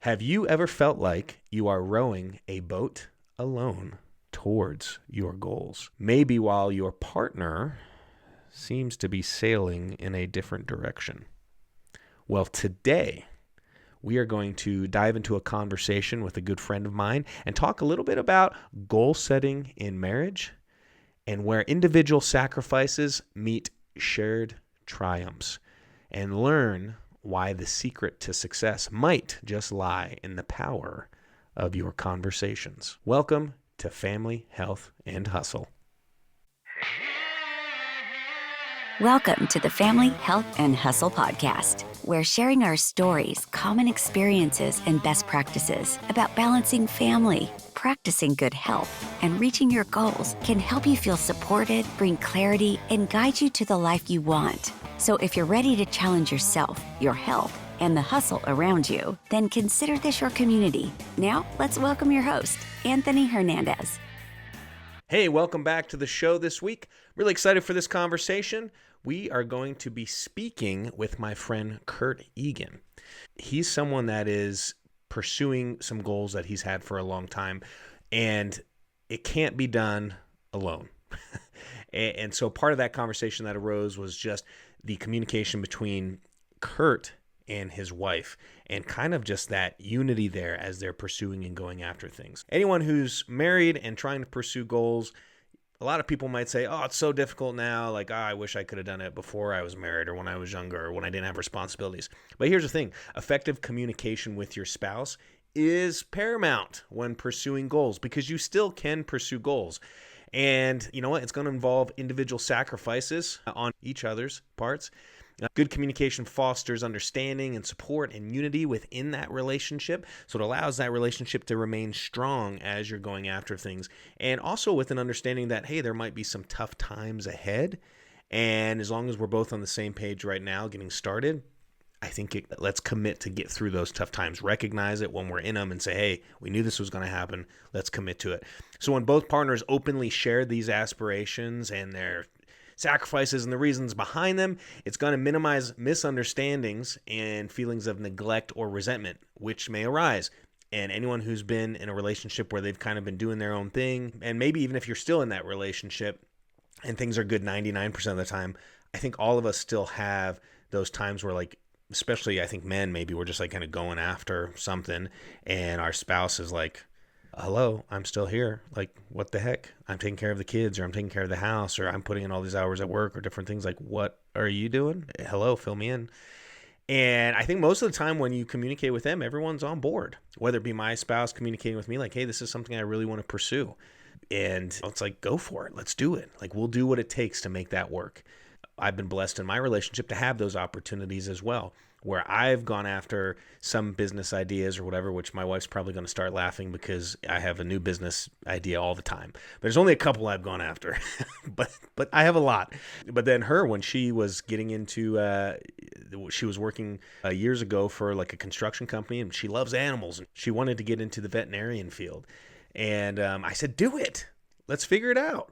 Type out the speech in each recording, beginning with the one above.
Have you ever felt like you are rowing a boat alone towards your goals? Maybe while your partner seems to be sailing in a different direction. Well, today we are going to dive into a conversation with a good friend of mine and talk a little bit about goal setting in marriage and where individual sacrifices meet shared triumphs, and learn why the secret to success might just lie in the power of your conversations. Welcome to Family, Health, and Hustle. Welcome to the Family, Health, and Hustle podcast, where sharing our stories, common experiences, and best practices about balancing family, practicing good health, and reaching your goals can help you feel supported, bring clarity, and guide you to the life you want. So if you're ready to challenge yourself, your health, and the hustle around you, then consider this your community. Now, let's welcome your host, Anthony Hernandez. Hey, welcome back to the show this week. Really excited for this conversation. We are going to be speaking with my friend Curt Eagan. He's someone that is pursuing some goals that he's had for a long time, and it can't be done alone. And so part of that conversation that arose was just the communication between Curt and his wife, and kind of just that unity there as they're pursuing and going after things. Anyone who's married and trying to pursue goals, a lot of people might say, oh, it's so difficult now. Like, I wish I could have done it before I was married or when I was younger or when I didn't have responsibilities. But here's the thing. Effective communication with your spouse is paramount when pursuing goals, because you still can pursue goals. And you know what? It's going to involve individual sacrifices on each other's parts. Good communication fosters understanding and support and unity within that relationship. So it allows that relationship to remain strong as you're going after things. And also with an understanding that, hey, there might be some tough times ahead. And as long as we're both on the same page right now, getting started, I think let's commit to get through those tough times. Recognize it when we're in them and say, hey, we knew this was going to happen. Let's commit to it. So when both partners openly share these aspirations and their sacrifices and the reasons behind them, it's going to minimize misunderstandings and feelings of neglect or resentment, which may arise. And anyone who's been in a relationship where they've kind of been doing their own thing, and maybe even if you're still in that relationship and things are good 99% of the time, I think all of us still have those times where, like, especially I think men, maybe we're just like kind of going after something and our spouse is like, hello, I'm still here. Like, what the heck? I'm taking care of the kids, or I'm taking care of the house, or I'm putting in all these hours at work, or different things. Like, what are you doing? Hello, fill me in. And I think most of the time when you communicate with them, everyone's on board, whether it be my spouse communicating with me like, hey, this is something I really want to pursue. And it's like, go for it. Let's do it. Like, we'll do what it takes to make that work. I've been blessed in my relationship to have those opportunities as well, where I've gone after some business ideas or whatever, which my wife's probably going to start laughing because I have a new business idea all the time. There's only a couple I've gone after, but I have a lot. But then her, when she was getting into, she was working years ago for like a construction company, and she loves animals, and she wanted to get into the veterinarian field. And I said, do it. Let's figure it out.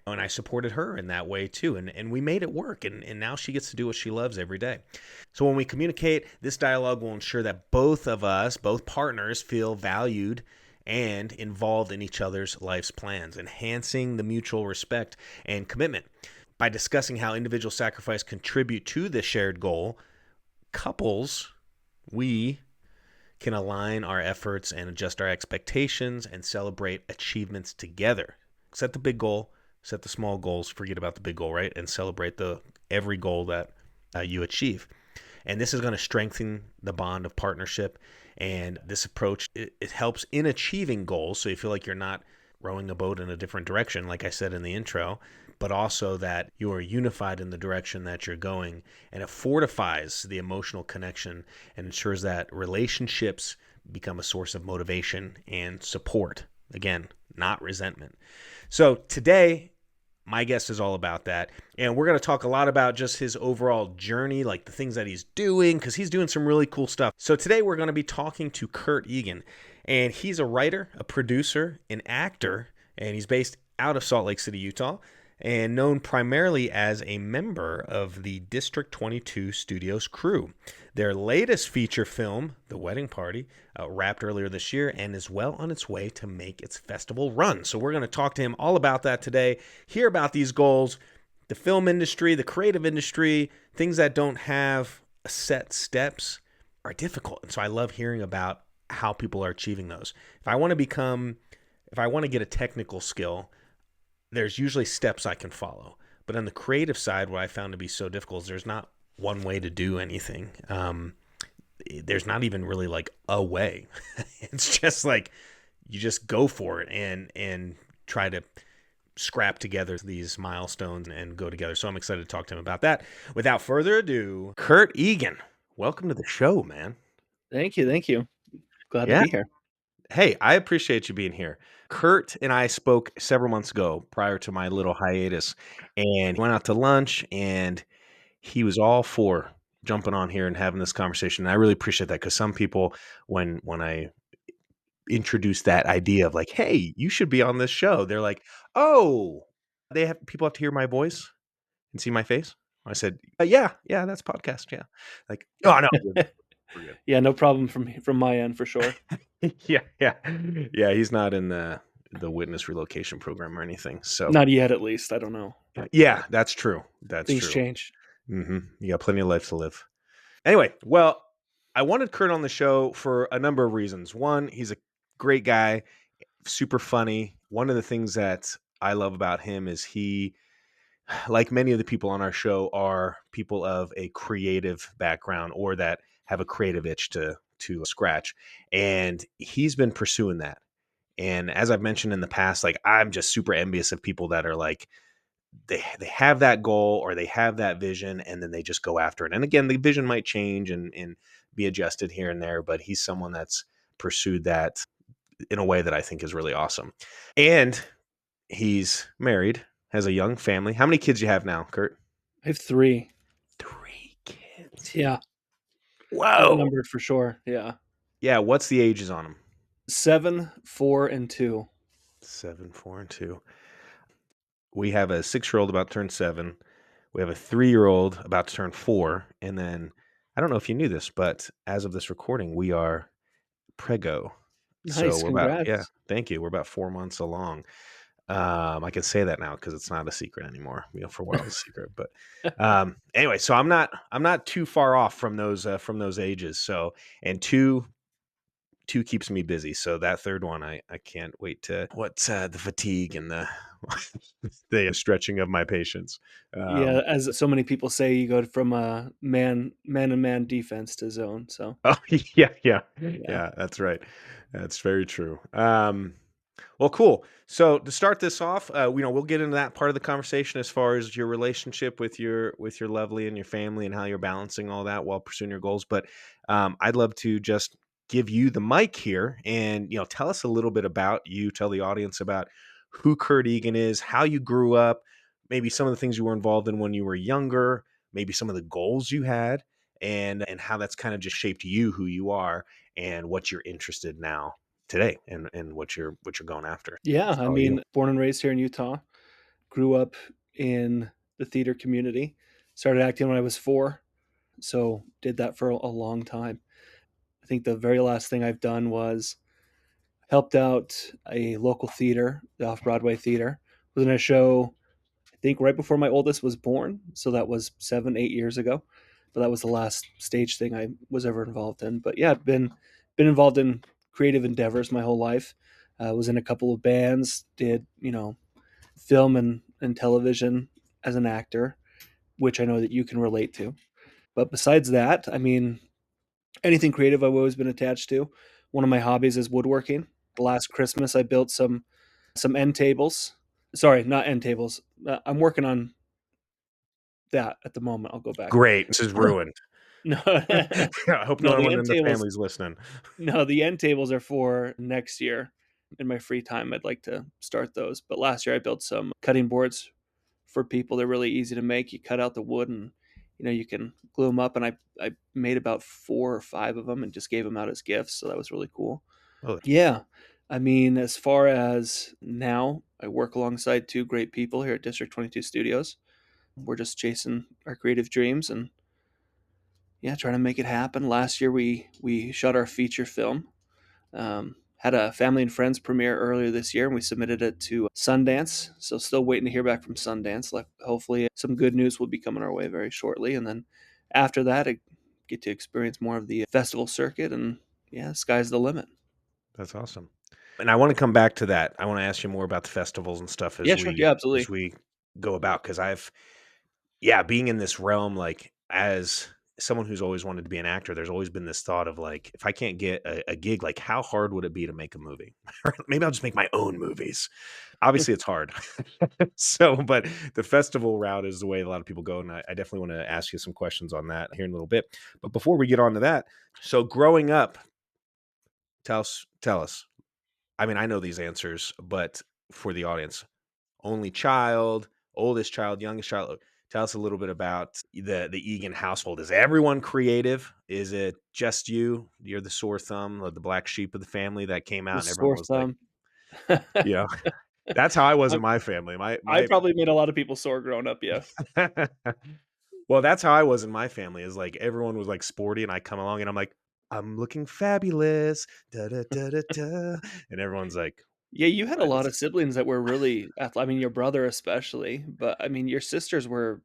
And I supported her in that way too. And we made it work. And now she gets to do what she loves every day. So when we communicate, this dialogue will ensure that both of us, both partners, feel valued and involved in each other's life's plans, enhancing the mutual respect and commitment. By discussing how individual sacrifice contribute to the shared goal, couples, we can align our efforts and adjust our expectations and celebrate achievements together. Set the big goal. Set the small goals, forget about the big goal, right? And celebrate every goal that you achieve. And this is going to strengthen the bond of partnership. And this approach, it helps in achieving goals. So you feel like you're not rowing a boat in a different direction, like I said in the intro, but also that you are unified in the direction that you're going. And it fortifies the emotional connection and ensures that relationships become a source of motivation and support. Again, not resentment. So today, my guest is all about that. And we're going to talk a lot about just his overall journey, like the things that he's doing, because he's doing some really cool stuff. So today we're going to be talking to Curt Eagan. And he's a writer, a producer, an actor, and he's based out of Salt Lake City, Utah. and known primarily as a member of the District 22 Studios crew. Their latest feature film, The Wedding Party, wrapped earlier this year and is well on its way to make its festival run. So we're going to talk to him all about that today, hear about these goals, the film industry, the creative industry, things that don't have set steps are difficult. And so I love hearing about how people are achieving those. If I want to get a technical skill, there's usually steps I can follow. But on the creative side, what I found to be so difficult is there's not one way to do anything. There's not even really like a way. It's just like you just go for it and try to scrap together these milestones and go together. So I'm excited to talk to him about that. Without further ado, Curt Eagan, welcome to the show, man. Thank you. Thank you. Glad to Yeah. be here. Hey, I appreciate you being here. Curt and I spoke several months ago prior to my little hiatus, and went out to lunch, and he was all for jumping on here and having this conversation. And I really appreciate that because some people, when I introduce that idea of like, hey, you should be on this show, they're like, oh, people have to hear my voice and see my face. I said, yeah, that's podcast, yeah. Like, oh no, we're good. Yeah, no problem from my end for sure. yeah. He's not in the witness relocation program or anything. So Not yet, at least. I don't know. yeah, that's true. Things change. You got plenty of life to live. Anyway, well, I wanted Curt on the show for a number of reasons. One, he's a great guy, super funny. One of the things that I love about him is he, like many of the people on our show, are people of a creative background or that have a creative itch to scratch. And he's been pursuing that. And as I've mentioned in the past, like I'm just super envious of people that are like, they have that goal or they have that vision and then they just go after it. And again, the vision might change and be adjusted here and there, but he's someone that's pursued that in a way that I think is really awesome. And he's married, has a young family. How many kids do you have now, Curt? I have 3. 3 kids. Yeah. Whoa. Numbered for sure. Yeah. Yeah. What's the ages on them? 7, 4, and 2. 7, 4, and 2. We have a 6-year-old about to turn 7. We have a 3-year-old about to turn 4. And then I don't know if you knew this, but as of this recording, we are prego. Nice. So Congrats. thank you. We're about 4 months along. I can say that now because it's not a secret anymore. For a while it was a secret, but anyway, so I'm not too far off from those ages. So, and two keeps me busy. So that third one, I can't wait to the fatigue and the stretching of my patience. Yeah, as so many people say, you go from a man and man defense to zone. So yeah, that's right. That's very true. Well, cool. So to start this off, we'll get into that part of the conversation as far as your relationship with your lovely and your family and how you're balancing all that while pursuing your goals. But I'd love to just give you the mic here and tell us a little bit about you. Tell the audience about who Curt Eagan is, how you grew up, maybe some of the things you were involved in when you were younger, maybe some of the goals you had, and how that's kind of just shaped you, who you are, and what you're interested now today and what you're going after. yeah, I mean, you. born and raised here in Utah, grew up in the theater community, started acting when I was 4. So did that for a long time. I think the very last thing I've done was helped out a local theater, the Off-Broadway Theater. Was in a show, I think, right before my oldest was born. So that was 7, 8 years ago. But that was the last stage thing I was ever involved in. But yeah, I've been involved in creative endeavors my whole life. Was in a couple of bands, did, film and television as an actor, which I know that you can relate to. But besides that, I mean, anything creative I've always been attached to. One of my hobbies is woodworking. Last Christmas, I built some end tables. Sorry, not end tables. I'm working on that at the moment. I'll go back. Great. This is ruined. No, I hope no one in the family's listening. No, the end tables are for next year. In my free time, I'd like to start those. But last year, I built some cutting boards for people. They're really easy to make. You cut out the wood and you can glue them up. And I made about 4 or 5 of them and just gave them out as gifts. So that was really cool. Oh. Yeah. I mean, as far as now, I work alongside two great people here at District 22 Studios. We're just chasing our creative dreams and yeah, trying to make it happen. Last year we shot our feature film. Had a family and friends premiere earlier this year, and we submitted it to Sundance. So still waiting to hear back from Sundance. Like, hopefully, some good news will be coming our way very shortly. And then after that, I get to experience more of the festival circuit, and yeah, sky's the limit. That's awesome. And I want to come back to that. I want to ask you more about the festivals and stuff Yeah, sure. Yeah, as absolutely. we go about, because yeah, being in this realm, like as someone who's always wanted to be an actor, there's always been this thought of like, if I can't get a gig, like how hard would it be to make a movie? Maybe I'll just make my own movies. Obviously, it's hard. So, but the festival route is the way a lot of people go, and I definitely want to ask you some questions on that here in a little bit. But before we get on to that, so growing up, tell us. I mean, I know these answers, but for the audience, only child, oldest child, youngest child. Tell us a little bit about the Egan household. Is everyone creative? Is it just you? You're the sore thumb, or the black sheep of the family that came The out, and everyone sore was like, thumb. you know, that's how I was I in my family. I My probably made a lot of people sore growing up. Yes. well, that's how I was in my family. Is like everyone was like sporty, and I come along, and I'm like, I'm looking fabulous, da da da da da, and everyone's like, Yeah, you had a what? lot of siblings that were really I mean, your brother especially, but I mean, your sisters were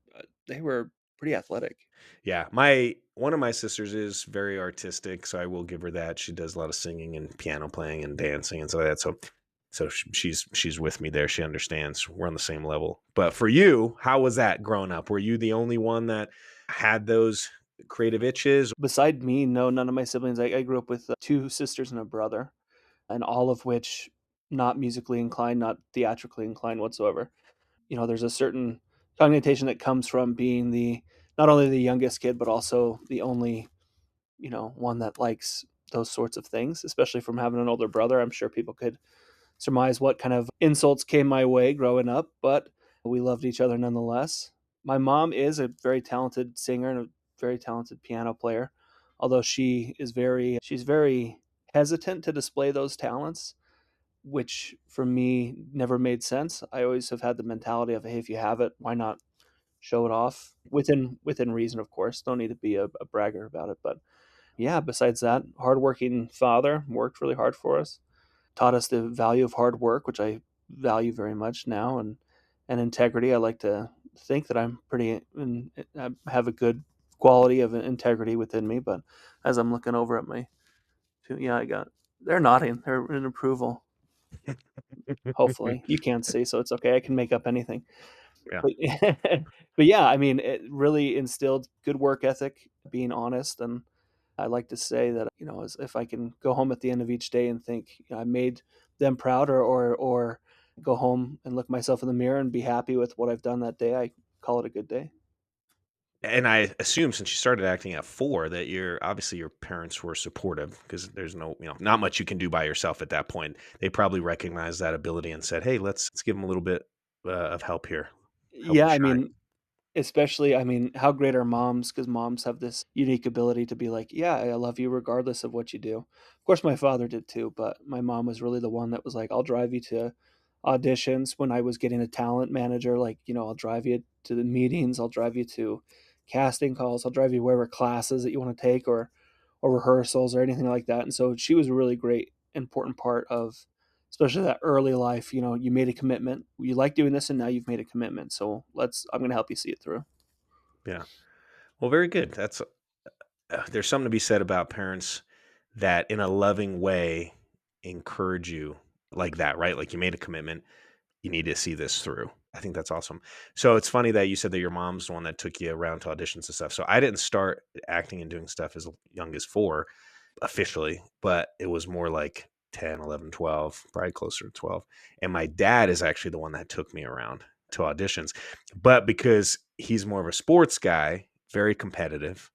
they were pretty athletic. Yeah, my one of my sisters is very artistic, so I will give her that. She does a lot of singing and piano playing and dancing and so that. So she's with me there. She understands. We're on the same level. But for you, how was that growing up? Were you the only one that had those creative itches? Beside me, no, none of my siblings. I grew up with two sisters and a brother, and all of which not musically inclined, not theatrically inclined whatsoever. You know, there's a certain connotation that comes from being the not only the youngest kid, but also the only, one that likes those sorts of things, especially from having an older brother. I'm sure people could surmise what kind of insults came my way growing up, but we loved each other nonetheless. My mom is a very talented singer and a very talented piano player, although she's very hesitant to display those talents, which for me never made sense. I always have had the mentality of, hey, if you have it, why not show it off within reason, of course. Don't need to be a bragger about it, but yeah. Besides that, hardworking father, worked really hard for us, taught us the value of hard work, which I value very much now, and integrity. I like to think that I'm pretty and I have a good quality of integrity within me. But as I'm looking over at my two, yeah, they're nodding, they're in approval. Hopefully, you can't see, so it's okay. I can make up anything. Yeah. But but yeah, I mean, it really instilled good work ethic, being honest, and I like to say that, as if I can go home at the end of each day and think, I made them proud, or go home and look myself in the mirror and be happy with what I've done that day, I call it a good day. And I assume since you started acting at 4 that obviously your parents were supportive, because there's not much you can do by yourself at that point. They probably recognized that ability and said, "Hey, let's give them a little bit of help here. Help Yeah, them I shine." mean, especially, I mean, how great are moms? Because moms have this unique ability to be like, "Yeah, I love you regardless of what you do." Of course, my father did too, but my mom was really the one that was like, "I'll drive you to auditions." When I was getting a talent manager, like, "I'll drive you to the meetings, I'll drive you to casting calls, I'll drive you wherever classes that you wanna take, or rehearsals or anything like that." And so she was a really great, important part of especially that early life. You made a commitment. You like doing this, and now you've made a commitment. So I'm going to help you see it through. Yeah. Well, very good. That's there's something to be said about parents that in a loving way encourage you like that, right? Like you made a commitment, you need to see this through. I think that's awesome. So it's funny that you said that your mom's the one that took you around to auditions and stuff. So I didn't start acting and doing stuff as young as 4 officially, but it was more like 10, 11, 12, probably closer to 12. And my dad is actually the one that took me around to auditions. But because he's more of a sports guy, very competitive,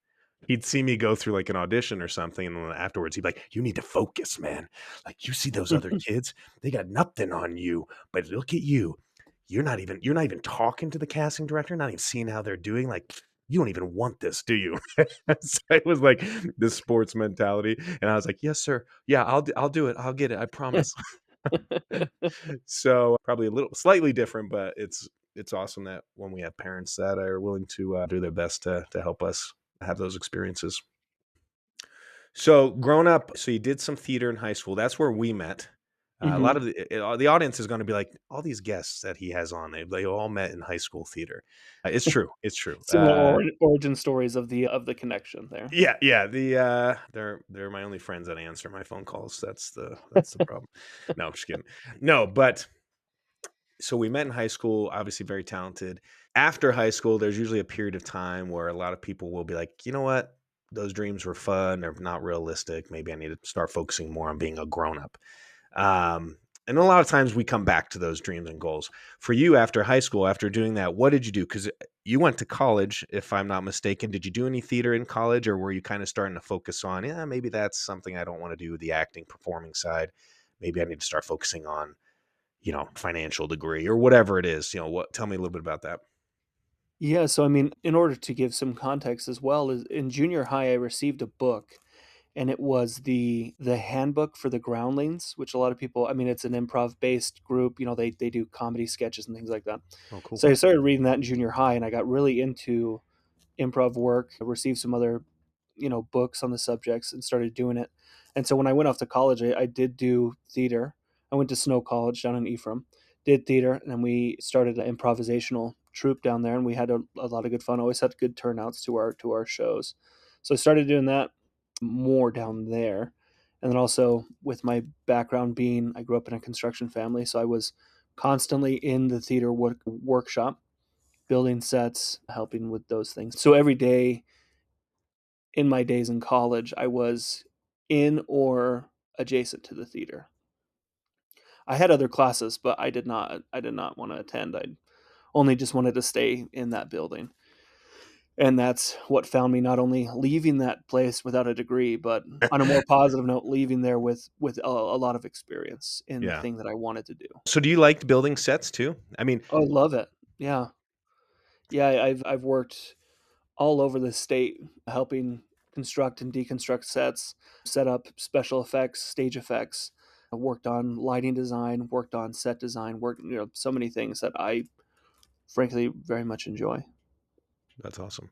he'd see me go through like an audition or something. And then afterwards, he'd be like, "You need to focus, man. Like, you see those other kids, they got nothing on you. But look at you. You're not even talking to the casting director, not even seeing how they're doing. Like, you don't even want this, do you? So it was like this sports mentality, and I was like, yes, sir. Yeah, I'll do it. I'll get it. I promise. So probably a little slightly different, but it's awesome that when we have parents that are willing to do their best to help us have those experiences. So growing up, so you did some theater in high school. That's where we met. A lot Hmm. of the audience is going to be like, all these guests that he has on, they all met in high school theater. It's true. It's true. Similar origin stories of the connection there. Yeah, yeah. They're my only friends that answer my phone calls. That's the problem. No, I'm just kidding. No, but so we met in high school, obviously very talented. After high school, there's usually a period of time where a lot of people will be like, you know what? Those dreams were fun. They're not realistic. Maybe I need to start focusing more on being a grown up. And a lot of times we come back to those dreams and goals. For you, after high school, after doing that, what did you do? Because you went to college, if I'm not mistaken. Did you do any theater in college, or were you kind of starting to focus on, yeah, maybe that's something I don't want to do, the acting, performing side. Maybe I need to start focusing on, financial degree or whatever it is. Tell me a little bit about that. Yeah, so I mean, in order to give some context as well, is in junior high I received a book, and it was the handbook for the groundlings, which a lot of people, I mean, it's an improv based group, they do comedy sketches and things like that. Oh, cool. So I started reading that in junior high, and I got really into improv work. I received some other, books on the subjects and started doing it. And so when I went off to college, I did do theater. I went to Snow College down in Ephraim, did theater, and then we started an improvisational troupe down there, and we had a lot of good fun. Always had good turnouts to our shows. So I started doing that more down there. And then also with my background being, I grew up in a construction family, so I was constantly in the theater workshop, building sets, helping with those things. So every day in my days in college, I was in or adjacent to the theater. I had other classes, but I did not want to attend. I only just wanted to stay in that building. And that's what found me not only leaving that place without a degree, but on a more positive note, leaving there with a lot of experience in the Yeah. thing that I wanted to do. So do you like building sets too? I mean, Oh, I love it. Yeah. Yeah, I've worked all over the state helping construct and deconstruct sets, set up special effects, stage effects. I worked on lighting design, worked on set design, worked, so many things that I frankly very much enjoy. that's awesome.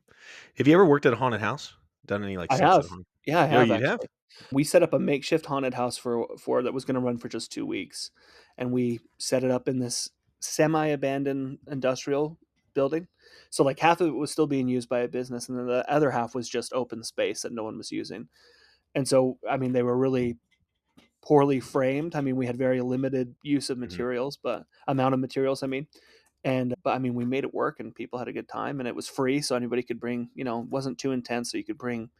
Have you ever worked at a haunted house? Done any like I sets at have. a haunted? Yeah, I Oh, have you have? actually. We set up a makeshift haunted house for that was going to run for just 2 weeks, and we set it up in this semi-abandoned industrial building. So like half of it was still being used by a business, and then the other half was just open space that no one was using. And so, I mean, they were really poorly framed. I mean, we had very limited use of Mhm. materials, but amount of materials, I mean. And but I mean, we made it work and people had a good time and it was free, so anybody could bring, it wasn't too intense, so you could bring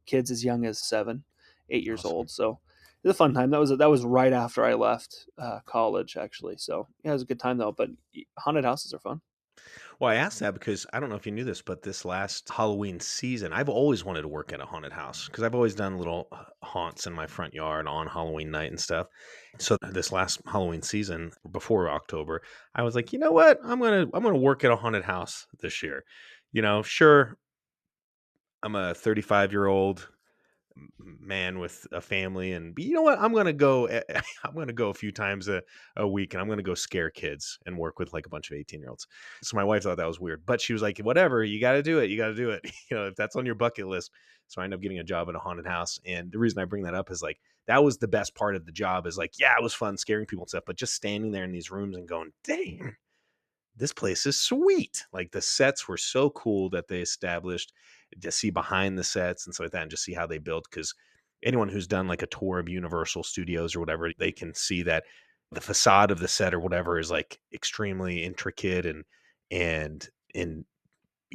kids as young as 7, 8 years Awesome. old. So it was a fun time. That was right after I left college, actually. So yeah, it was a good time though. But haunted houses are fun. Well, I asked that because I don't know if you knew this, but this last Halloween season, I've always wanted to work at a haunted house because I've always done little haunts in my front yard on Halloween night and stuff. So this last Halloween season, before October, I was like, you know what? I'm gonna work at a haunted house this year. Sure, I'm a 35-year-old man with a family, and but you know what, I'm gonna go I'm gonna go a few times a week, and I'm gonna go scare kids and work with like a bunch of 18-year-olds. So my wife thought that was weird, but she was like, whatever, you got to do it, you got to do it. If that's on your bucket list. So I ended up getting a job at a haunted house, and the reason I bring that up is like that was the best part of the job, is like, yeah, it was fun scaring people and stuff, but just standing there in these rooms and going, dang, this place is sweet. Like the sets were so cool that they established, to see behind the sets and stuff like that, and just see how they built. Because anyone who's done like a tour of Universal Studios or whatever, they can see that the facade of the set or whatever is like extremely intricate and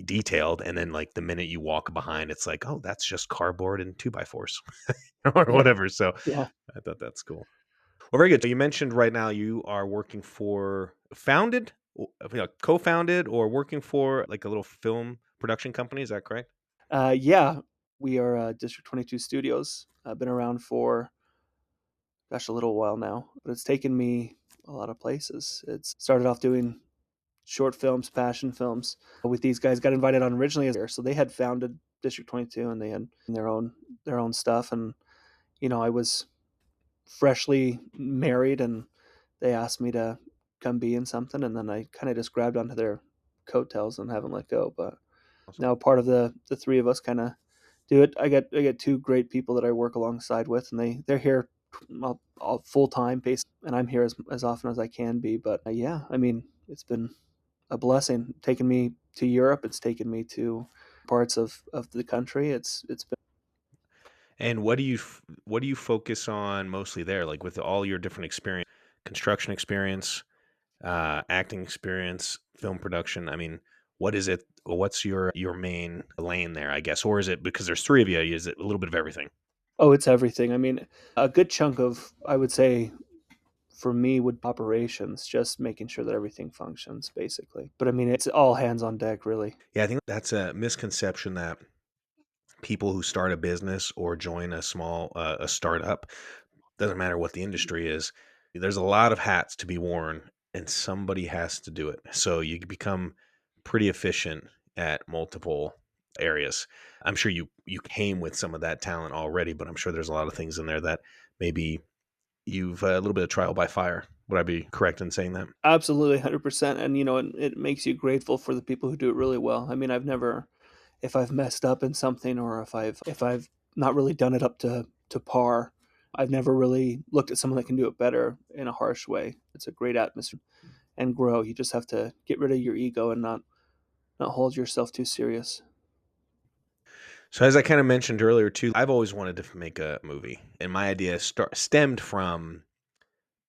detailed. And then like the minute you walk behind, it's like, oh, that's just cardboard and 2x4s or Yeah. whatever. So Yeah. I thought that's cool. Well, very good. So you mentioned right now you are working for co-founded or working for like a little film production company. Is that correct? Yeah. We are District 22 Studios. I've been around for, gosh, a little while now, but it's taken me a lot of places. It's started off doing short films, passion films with these guys. Got invited on originally as so they had founded District 22 and they had their own stuff. And I was freshly married and they asked me to come be in something, and then I kind of just grabbed onto their coattails and haven't let go. But Awesome. now part of the three of us kind of do it. I get two great people that I work alongside with, and they're here all full time based, and I'm here as often as I can be. But yeah, I mean, it's been a blessing. Taken me to Europe. It's taken me to parts of the country. It's been. And what do you focus on mostly there? Like with all your different experience, construction experience, acting experience, film production. I mean, what is it? What's your main lane there? I guess, or is it because there's three of you? Is it a little bit of everything? Oh, it's everything. I mean, a good chunk of, I would say, for me would operations, just making sure that everything functions basically. But I mean, it's all hands on deck, really. Yeah, I think that's a misconception that people who start a business or join a startup, doesn't matter what the industry is, there's a lot of hats to be worn and somebody has to do it. So you become pretty efficient at multiple areas. I'm sure you came with some of that talent already, but I'm sure there's a lot of things in there that maybe you've a little bit of trial by fire. Would I be correct in saying that? Absolutely, 100%. And it makes you grateful for the people who do it really well. I mean, I've never, if I've messed up in something, or if I've not really done it up to par, I've never really looked at someone that can do it better in a harsh way. It's a great atmosphere and grow. You just have to get rid of your ego and not hold yourself too serious. So as I kind of mentioned earlier too, I've always wanted to make a movie, and my idea stemmed from,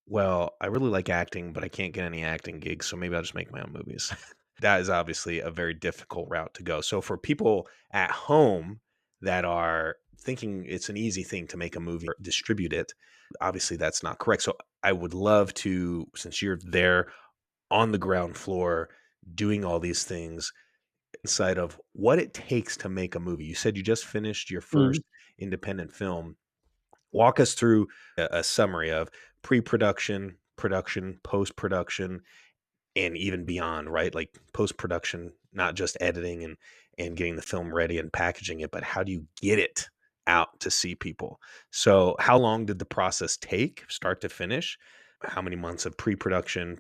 well, I really like acting, but I can't get any acting gigs, so maybe I'll just make my own movies. That is obviously a very difficult route to go. So for people at home that are thinking it's an easy thing to make a movie or distribute it, obviously that's not correct. So I would love to, since you're there on the ground floor doing all these things, inside of what it takes to make a movie. You said you just finished your Mm. first independent film. Walk us through a summary of pre-production, production, post-production, and even beyond, right? Like post-production, not just editing and getting the film ready and packaging it, but how do you get it out to see people? So, how long did the process take, start to finish? How many months of pre-production,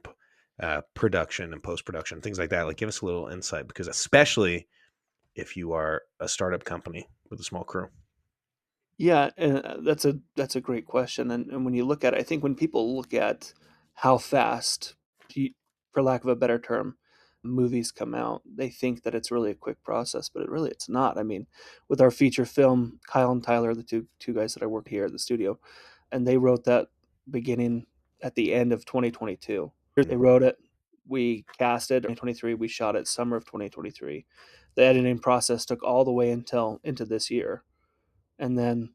production, and post-production, things like that? Like, give us a little insight because, especially if you are a startup company with a small crew. Yeah, and that's a great question. And when you look at it, I think when people look at how fast, pe- for lack of a better term, movies come out, they think that it's really a quick process, but it's not. I mean, with our feature film, Kyle and Tyler, the two guys that I work here at the studio, and they wrote that beginning at the end of 2022. They Mhm. wrote it, we cast it 2023, we shot it summer of 2023. The editing process took all the way until into this year, and then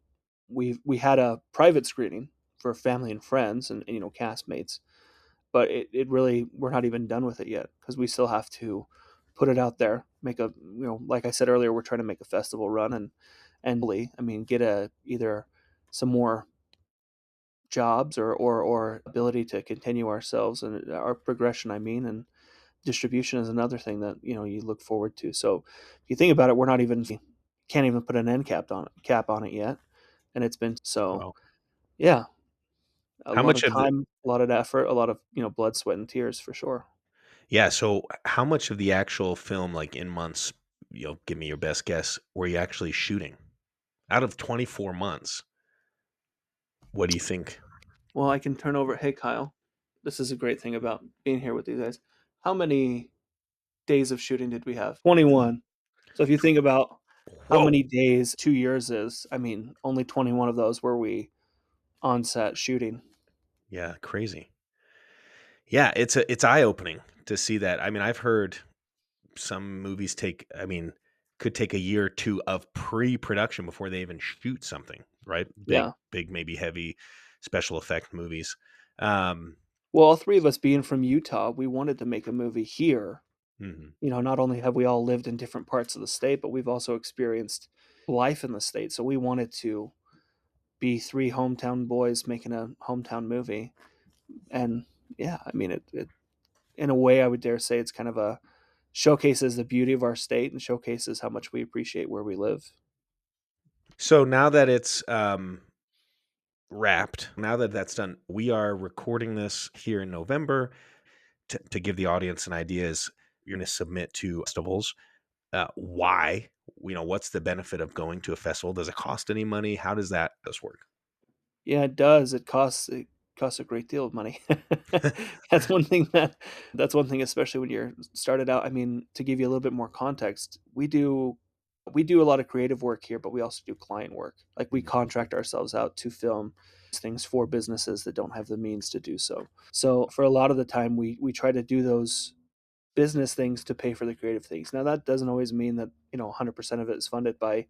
we had a private screening for family and friends and castmates, but it really, we're not even done with it yet because we still have to put it out there, make a, like I said earlier, we're trying to make a festival run, and I mean, get a either some more jobs, or ability to continue ourselves and our progression, I mean. And distribution is another thing that you look forward to. So if you think about it, we're not even, can't even put an end cap on it yet, and it's been so. Well, Yeah, a how lot much of of the time, a lot of effort, a lot of blood, sweat, and tears for sure. Yeah, so how much of the actual film, like in months, give me your best guess, were you actually shooting? Out of 24 months, what do you think? Well, I can turn over. Hey, Kyle, this is a great thing about being here with you guys. How many days of shooting did we have? 21. So if you think about how Whoa. many days 2 years is, I mean, only 21 of those were we on set shooting. Yeah, crazy. Yeah, it's eye-opening to see that. I mean, I've heard some movies could take a year or two of pre-production before they even shoot something, right? Yeah. Big, maybe heavy special effect movies. Um, Well, all three of us being from Utah, we wanted to make a movie here. mhm. Not only have we all lived in different parts of the state, but we've also experienced life in the state. So we wanted to be three hometown boys making a hometown movie. And yeah, I mean, it in a way, I would dare say it's kind of a showcases the beauty of our state and showcases how much we appreciate where we live. So now that it's wrapped, now that that's done, we are recording this here in November. To give the audience an idea, is you're going to submit to festivals. Why? What's the benefit of going to a festival? Does it cost any money? How does that work? Yeah, it does. It costs a great deal of money. That's one thing that's one thing, especially when you're started out. I mean, to give you a little bit more context, we do a lot of creative work here, but we also do client work. Like we contract ourselves out to film things for businesses that don't have the means to do so. So for a lot of the time, we try to do those business things to pay for the creative things. Now that doesn't always mean that 100% of it is funded by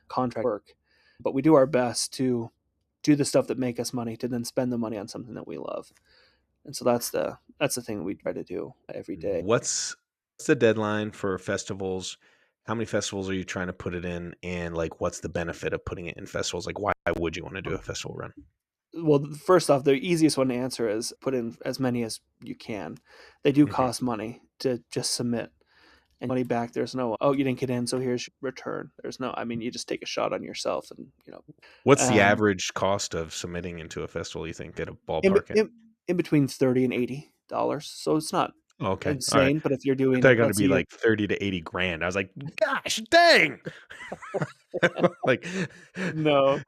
contract work, but we do our best to do the stuff that make us money to then spend the money on something that we love. And so that's the thing that we try to do every day. What's the deadline for festivals? How many festivals are you trying to put it in? And like, what's the benefit of putting it in festivals? Like, why would you want to do a festival run? Well, first off, the easiest one to answer is put in as many as you can. They do Mhm. cost money to just submit and money back. There's no, oh, you didn't get in, so here's your return. There's no, I mean, you just take a shot on yourself and, What's the um, average cost of submitting into a festival, you think, at a in, ballpark? in, in between 30 and $80. So it's not Oh, okay. All right. insane, but if you're I thought doing, it going to let's say be you're like 30 to 80 grand. I was like, gosh, dang. Like, no,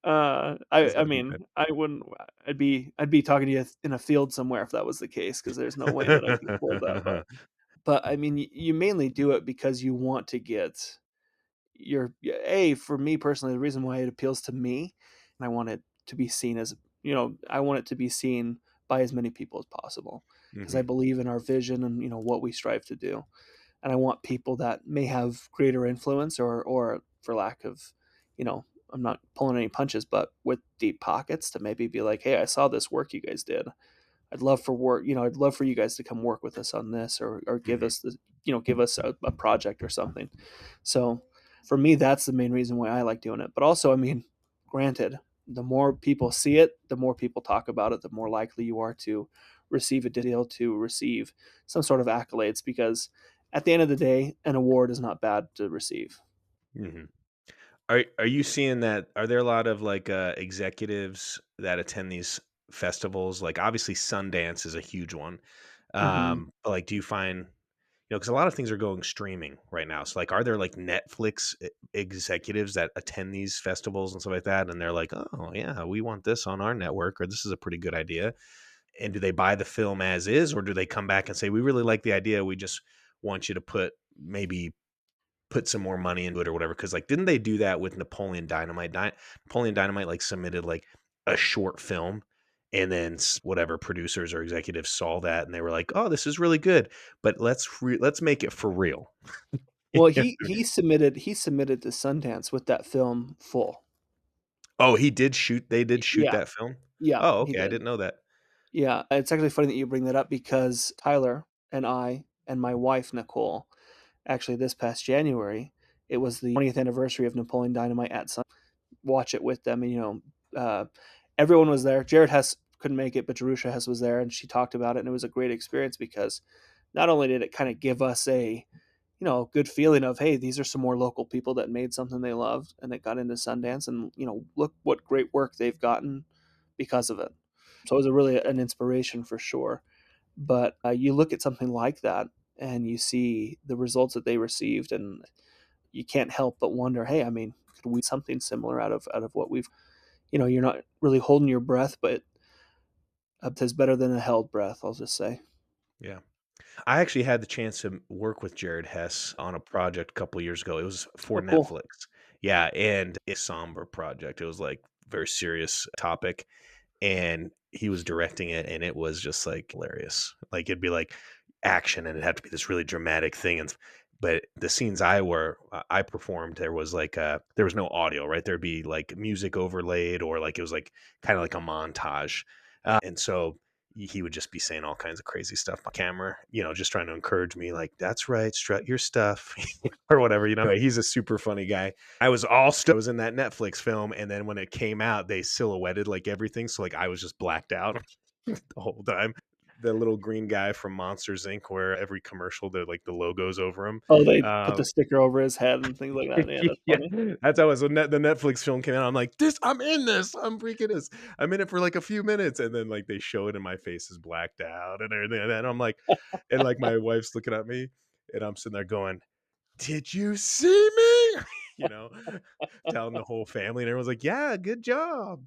that's I got to be mean, good. I wouldn't. I'd be talking to you in a field somewhere if that was the case, because there's no way that I could afford that. But I mean, you mainly do it because you want to get for me personally, the reason why it appeals to me, and I want it to be seen as I want it to be seen by as many people as possible, because I Mhm. believe in our vision and what we strive to do, and I want people that may have greater influence or for lack of, you know, I'm not pulling any punches, but with deep pockets to maybe be like, hey, I saw this work you guys did. I'd love for you guys to come work with us on this or give Mhm. us give us a project or something. So for me, that's the main reason why I like doing it. But also, I mean, granted, the more people see it, the more people talk about it, the more likely you are to receive a deal, to receive some sort of accolades, because at the end of the day, an award is not bad to receive. Mhm. Are you seeing that? Are there a lot of like executives that attend these festivals? Like obviously Sundance is a huge one. Hmm. But like do you find, because a lot of things are going streaming right now. So like are there like Netflix executives that attend these festivals and stuff like that and they're like, "Oh, yeah, we want this on our network or this is a pretty good idea." And do they buy the film as is or do they come back and say, "We really like the idea. We just want you to put some more money into it or whatever," because like didn't they do that with Napoleon Dynamite? Napoleon Dynamite like submitted like a short film, and then whatever producers or executives saw that and they were like, "Oh, this is really good, but let's make it for real." Well, he submitted to Sundance with that film full. Oh, he did shoot. They did shoot Yeah, that film. yeah, Oh, he okay, I did. didn't know that. Yeah, it's actually funny that you bring that up because Tyler and I and my wife Nicole, actually this past January, it was the 20th anniversary of Napoleon Dynamite at Sun. Watch it with them, and everyone was there. Jared Hess couldn't make it, but Jerusha Hess was there, and she talked about it, and it was a great experience because not only did it kind of give us a good feeling of, hey, these are some more local people that made something they loved and it got into Sundance, and look what great work they've gotten because of it. So it was a really an inspiration for sure. But you look at something like that and you see the results that they received, and you can't help but wonder, hey, I mean, could we something similar out of what we've, you're not really holding your breath, but it's better than a held breath, I'll just say. Yeah. I actually had the chance to work with Jared Hess on a project a couple years ago. It was for Oh, cool. Netflix. Yeah, and it's a somber project. It was like very serious topic and he was directing it and it was just like hilarious. Like it'd be like action and it had to be this really dramatic thing and but the scenes I performed there was like there was no audio, right? There'd be like music overlaid or like it was like kind of like a montage. And so he would just be saying all kinds of crazy stuff on camera, just trying to encourage me like that's right, strut your stuff or whatever, He's a super funny guy. I was I was in that Netflix film, and then when it came out, they silhouetted like everything, so like I was just blacked out the whole time. the little green guy from Monsters Inc., where every commercial, they're like the logos over him. Oh, they put the sticker over his head and things like that. Yeah, that's Yeah, funny. that's how it was. When the Netflix film came out, I'm like, this, I'm in this. I'm freaking this. I'm in it for like a few minutes, and then like they show it, and my face is blacked out and everything. And then I'm like, and like my wife's looking at me, and I'm sitting there going, "Did you see me?" you know, telling the whole family, and everyone's like, "Yeah, good job."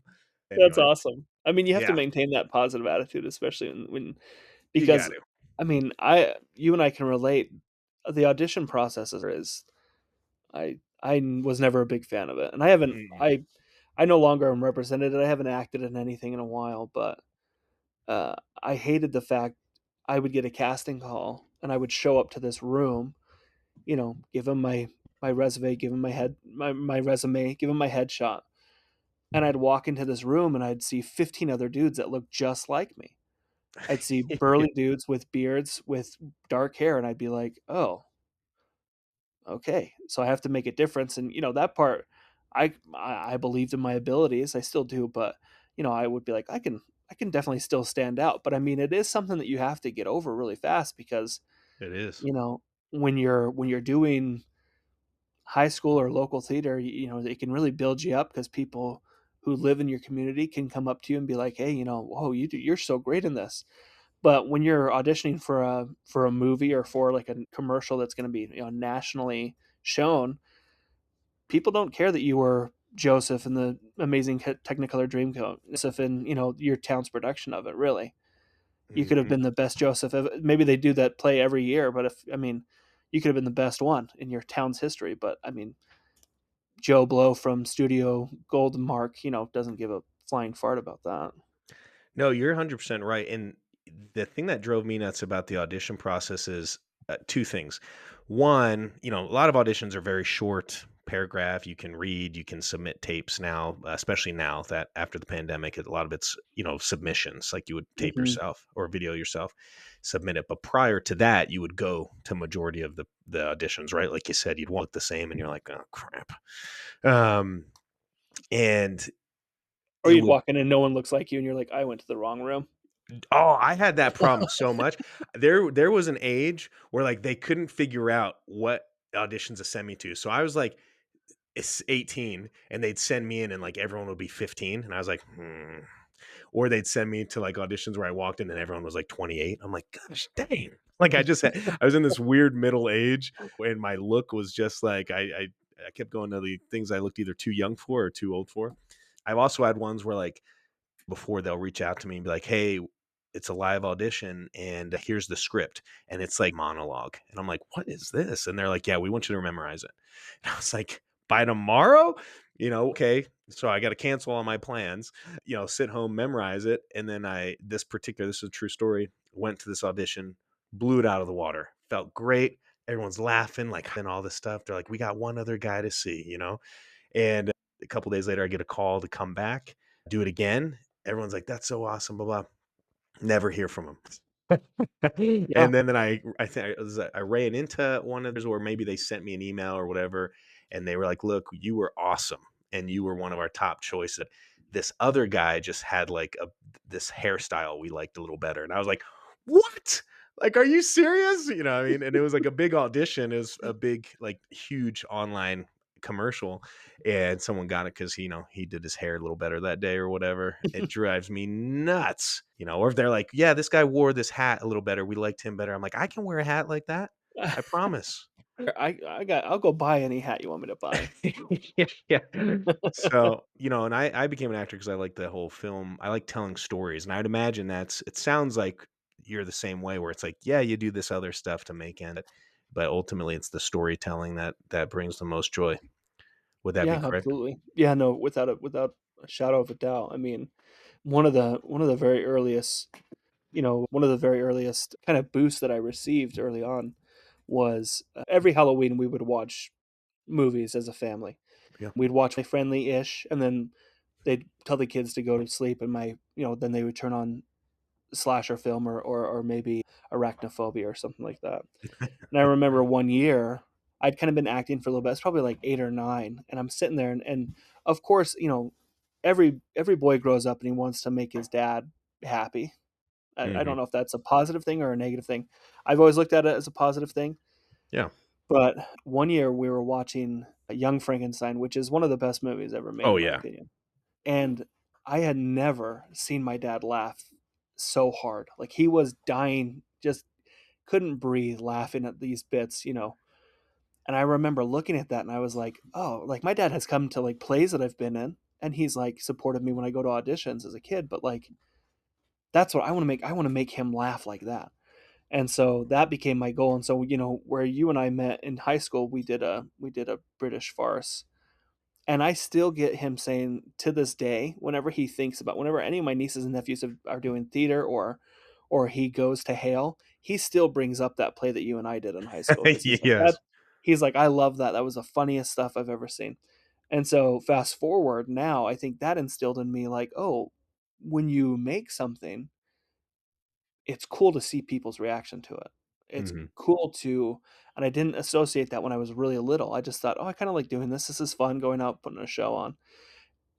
That's Anyway, awesome. I mean, you have to yeah, maintain that positive attitude, especially when you got because to. I mean, you and I can relate. The audition process is I was never a big fan of it, and I haven't Mm, I no longer am represented. I haven't acted in anything in a while, but I hated the fact I would get a casting call and I would show up to this room, give him my resume, give him my resume, give him my headshot, and I'd walk into this room and I'd see 15 other dudes that looked just like me. I'd see yeah, burly dudes with beards with dark hair, and I'd be like, "Oh, okay, so I have to make a difference." And that part, I believed in my abilities, I still do, but I would be like, I can definitely still stand out. But I mean, it is something that you have to get over really fast because it is. you know when you're doing high school or local theater, it can really build you up because people who live in your community can come up to you and be like, "Hey, whoa, you're so great in this." But when you're auditioning for a movie or for like a commercial that's going to be nationally shown, people don't care that you were Joseph in the Amazing Technicolor Dreamcoat, Joseph in your town's production of it. Really, you could have Mhm. been the best Joseph. Maybe they do that play every year, but you could have been the best one in your town's history. But I mean, Joe Blow from Studio Golden Mark, doesn't give a flying fart about that. No, you're 100% right. And the thing that drove me nuts about the audition process is two things. One, a lot of auditions are very short paragraph. You can read, you can submit tapes now, especially now that after the pandemic, a lot of it's, submissions, like you would tape Hmm. yourself or video yourself, submit it. But prior to that, you would go to majority of the auditions, right? Like you said, you'd walk the same and you're like, oh, crap. Um, and Or it you'd would. walk in and no one looks like you, and you're like, I went to the wrong room. Oh, I had that problem so much. There was an age where, like, they couldn't figure out what auditions to send me to. So I was like, it's 18 and they'd send me in and like everyone would be 15 and I was like, hmm. Or they'd send me to like auditions where I walked in and everyone was like 28. I'm like, gosh dang. Like I was in this weird middle age and my look was just like I kept going to the things I looked either too young for or too old for. I've also had ones where like before they'll reach out to me and be like, "Hey, it's a live audition and here's the script." And it's like monologue. And I'm like, "What is this?" And they're like, "Yeah, we want you to memorize it." And I was like, "By tomorrow?" Okay. So I got to cancel all my plans, sit home, memorize it. And then this is a true story, went to this audition, blew it out of the water, felt great. Everyone's laughing, like, and all this stuff. They're like, "We got one other guy to see." And a couple days later, I get a call to come back, do it again. Everyone's like, "That's so awesome," blah blah. Never hear from him. Yeah. And then I think I ran into one of those, or maybe they sent me an email or whatever, and they were like, "Look, you were awesome, and you were one of our top choices. This other guy just had like this hairstyle we liked a little better." And I was like, "What? Like, are you serious?" What I mean? And it was like a big audition. It was a big, like, huge online commercial, and someone got it because he did his hair a little better that day or whatever. It drives me nuts. Or if they're like, "Yeah, this guy wore this hat a little better, we liked him better." I'm like, "I can wear a hat like that, I promise." I'll go buy any hat you want me to buy. Yeah, yeah. So, and I became an actor because I like the whole film. I like telling stories, and I'd imagine it sounds like you're the same way, where it's like, yeah, you do this other stuff to make it, but ultimately it's the storytelling that brings the most joy. Would that be Yeah, correct? absolutely. Yeah, no, without a shadow of a doubt. I mean, one of the very earliest, one of the very earliest kind of boosts that I received early on was every Halloween we would watch movies as a family. Yeah. We'd watch my friendly-ish, and then they'd tell the kids to go to sleep, and then they would turn on slasher film or maybe arachnophobia or something like that. And I remember one year I'd kind of been acting for a little bit. It's probably like 8 or 9, and I'm sitting there, and of course, every boy grows up and he wants to make his dad happy. I Hmm. don't know if that's a positive thing or a negative thing. I've always looked at it as a positive thing. Yeah. But one year we were watching Young Frankenstein, which is one of the best movies ever made, Oh in my yeah. opinion. And I had never seen my dad laugh so hard. Like he was dying, just couldn't breathe laughing at these bits, you know. And I remember looking at that and I was like, oh, like my dad has come to like plays that I've been in and he's like supported me when I go to auditions as a kid, but like that's what I want to make. I want to make him laugh like that. And so that became my goal. And so, you know, where you and I met in high school, we did a British farce. And I still get him saying to this day, whenever he thinks about, whenever any of my nieces and nephews are doing theater or he goes to Hale, he still brings up that play that you and I did in high school because he's like that. Yes. He's like, I love that. That was the funniest stuff I've ever seen. And so fast forward now, I think that instilled in me like, oh, when you make something, it's cool to see people's reaction to it. It's Hmm. cool to, and I didn't associate that when I was really little. I just thought, oh, I kind of like doing this. This is fun going out, putting a show on.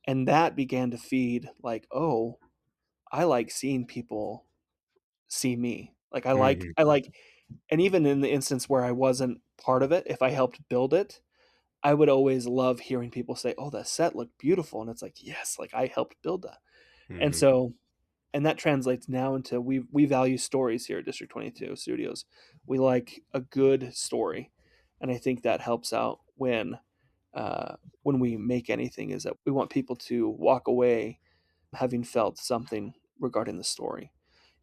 And that began to feed like, oh, I like seeing people see me. Like Hmm. I like, and even in the instance where I wasn't part of it, if I helped build it, I would always love hearing people say, oh, that set looked beautiful. And it's like, yes, like I helped build that. And Hmm. so and that translates now into we value stories here at District 22 Studios. We like a good story, and I think that helps out when we make anything. Is that we want people to walk away having felt something regarding the story.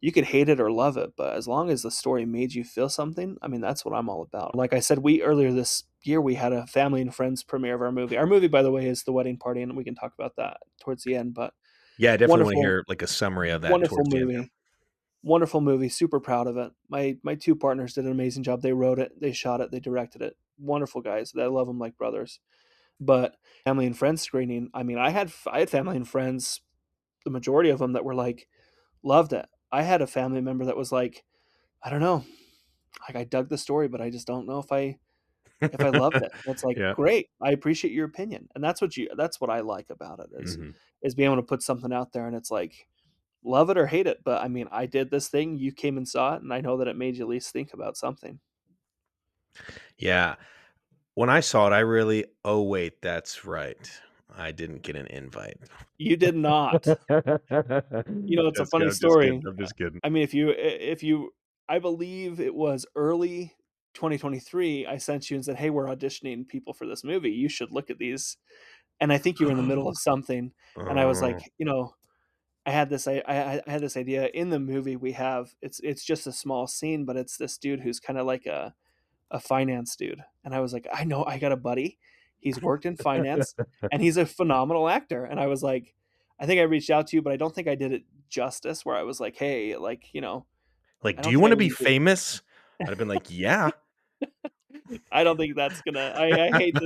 You could hate it or love it, but as long as the story made you feel something, I mean, that's what I'm all about. Like I said, we earlier this year we had a family and friends premiere of our movie. Our movie, by the way, is The Wedding Party, and we can talk about that towards the end. But Yeah, I definitely want to wonderful, hear like a summary of that wonderful towards the end. movie. Wonderful movie, super proud of it. My two partners did an amazing job. They wrote it, they shot it, they directed it. Wonderful guys. I love them like brothers. But family and friends screening, I mean, I had family and friends, the majority of them that were like loved it. I had a family member that was like, I don't know, like I dug the story, but I just don't know if I loved it. It's like, Yeah. great, I appreciate your opinion, and that's what I like about it Hmm. is being able to put something out there, and it's like love it or hate it, but I mean, I did this thing, you came and saw it, and I know that it made you at least think about something. Yeah. When I saw it, I really, oh wait, that's right. I didn't get an invite. You did not. You know, it's a Just kidding. funny I'm just kidding. story. I'm just kidding. I mean, if you I believe it was early 2023, I sent you and said, "Hey, we're auditioning people for this movie. You should look at these." And I think you were in the middle of something, and I was Oh. like, you know, I had this idea in the movie we have it's just a small scene, but it's this dude who's kind of like a finance dude. And I was like, I know I got a buddy. He's worked in finance and he's a phenomenal actor. And I was like, I think I reached out to you, but I don't think I did it justice where I was like, hey, like, you know, Like, I do don't you think I want to be really did famous? I'd have been like, yeah. I don't think that's gonna I hate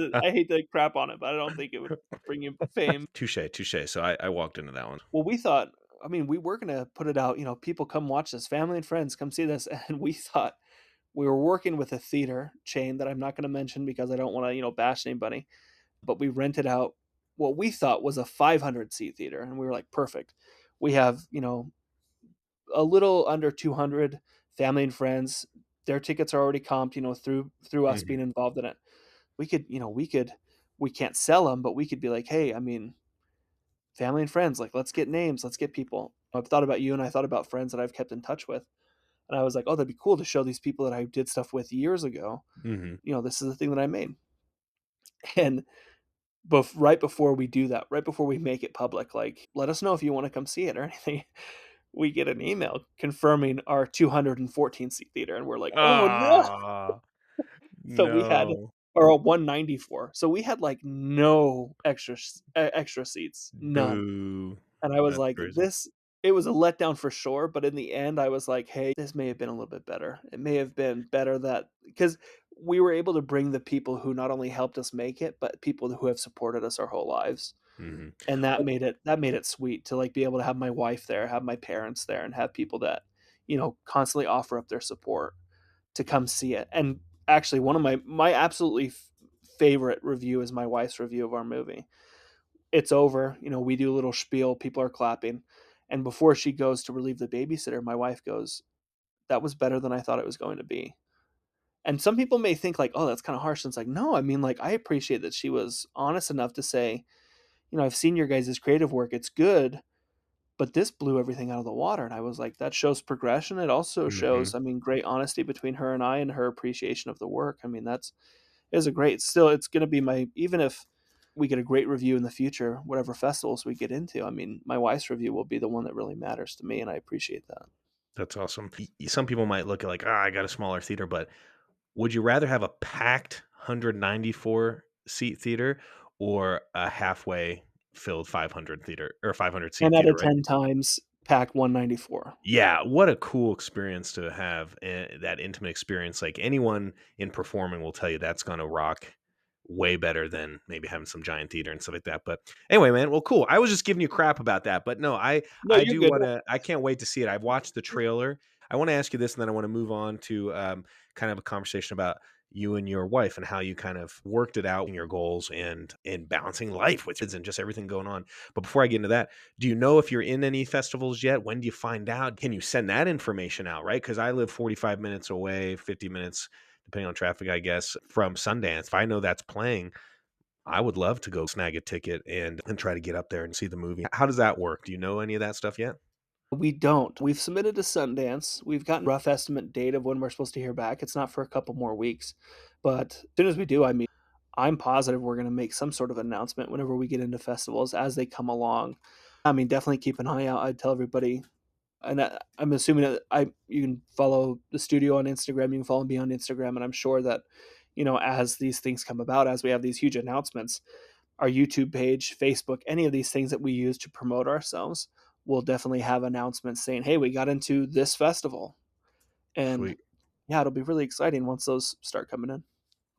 to crap on it, but I don't think it would bring you fame. Touche, touche. So I walked into that one. Well, we thought, I mean, we were gonna put it out, you know, people come watch this, family and friends, come see this. And we thought we were working with a theater chain that I'm not gonna mention because I don't want to, you know, bash anybody, but we rented out what we thought was a 500 seat theater, and we were like, perfect. We have, you know, a little under 200 family and friends. Their tickets are already comped, you know, through us Mhm. being involved in it. We could, you know, we can't sell them, but we could be like, hey, I mean, family and friends, like let's get names, let's get people. I've thought about you and I thought about friends that I've kept in touch with. And I was like, oh, that'd be cool to show these people that I did stuff with years ago. Mhm. You know, this is the thing that I made. And right before we do that, right before we make it public, like, let us know if you want to come see it or anything. We get an email confirming our 214 seat theater, and we're like, oh no. Ah, So we had, no. or a 194. So we had like no extra seats, none. Boo. And I was That's like, crazy. this, it was a letdown for sure. But in the end, I was like, hey, this may have been a little bit better. It may have been better that because we were able to bring the people who not only helped us make it, but people who have supported us our whole lives. Mhm. And that made it sweet to like be able to have my wife there, have my parents there, and have people that, you know, constantly offer up their support to come see it. And actually, one of my absolutely favorite review is my wife's review of our movie. It's over, you know, we do a little spiel, people are clapping, And before she goes to relieve the babysitter, my wife goes, "That was better than I thought it was going to be." And some people may think like, "Oh, that's kind of harsh." And it's like, no, I mean, like, I appreciate that she was honest enough to say, "I've seen your guys' creative work. It's good, but this blew everything out of the water." And I was like, that shows progression. It also shows, Hmm. I mean, great honesty between her and I, and her appreciation of the work. I mean, that's is a great, still, it's going to be my, even if we get a great review in the future, whatever festivals we get into, I mean, my wife's review will be the one that really matters to me. And I appreciate that. That's awesome. Some people might look at like, I got a smaller theater, but would you rather have a packed 194 seat theater or a halfway filled 500 theater or 500 seat 10 out theater, of right? 10 times pack 194. Yeah, what a cool experience to have, that intimate experience. Like anyone in performing will tell you that's gonna rock way better than maybe having some giant theater and stuff like that. But anyway, man, well, cool. I was just giving you crap about that, but no, I No, I you're do good. wanna. I can't wait to see it. I've watched the trailer. I want to ask you this, and then I want to move on to kind of a conversation about you and your wife and how you kind of worked it out in your goals and balancing life with kids and just everything going on. But before I get into that, do you know if you're in any festivals yet? When do you find out? Can you send that information out, right? Because I live 45 minutes away, 50 minutes, depending on traffic, I guess, from Sundance. If I know that's playing, I would love to go snag a ticket and try to get up there and see the movie. How does that work? Do you know any of that stuff yet? We don't. We've submitted to Sundance. We've gotten a rough estimate date of when we're supposed to hear back. It's not for a couple more weeks. But as soon as we do, I mean, I'm positive we're going to make some sort of announcement whenever we get into festivals as they come along. I mean, definitely keep an eye out. I'd tell everybody. And I'm assuming that you can follow the studio on Instagram. You can follow me on Instagram. And I'm sure that, as these things come about, as we have these huge announcements, our YouTube page, Facebook, any of these things that we use to promote ourselves, will definitely have announcements saying, "Hey, we got into this festival." And Sweet. yeah, it'll be really exciting once those start coming in.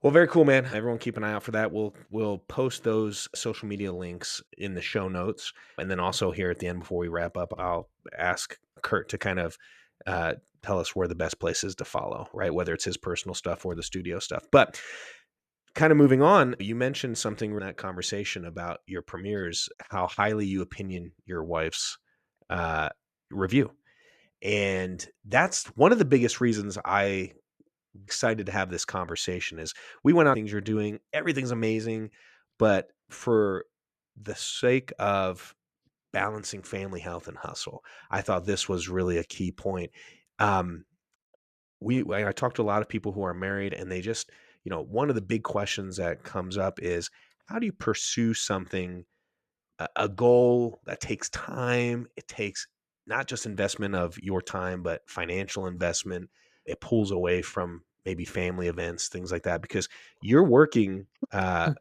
Well, very cool, man. Everyone keep an eye out for that. We'll post those social media links in the show notes. And then also here at the end before we wrap up, I'll ask Curt to kind of uh, tell us where the best place is to follow, right? Whether it's his personal stuff or the studio stuff. But kind of moving on, you mentioned something in that conversation about your premieres, how highly you opinion your wife's uh, review. And that's one of the biggest reasons I excited to have this conversation is we went out things you're doing, everything's amazing, but for the sake of balancing family health and hustle, I thought this was really a key point. Um, I talked to a lot of people who are married and they just, one of the big questions that comes up is how do you pursue something, a goal that takes time? It takes not just investment of your time, but financial investment. It pulls away from maybe family events, things like that, because you're working a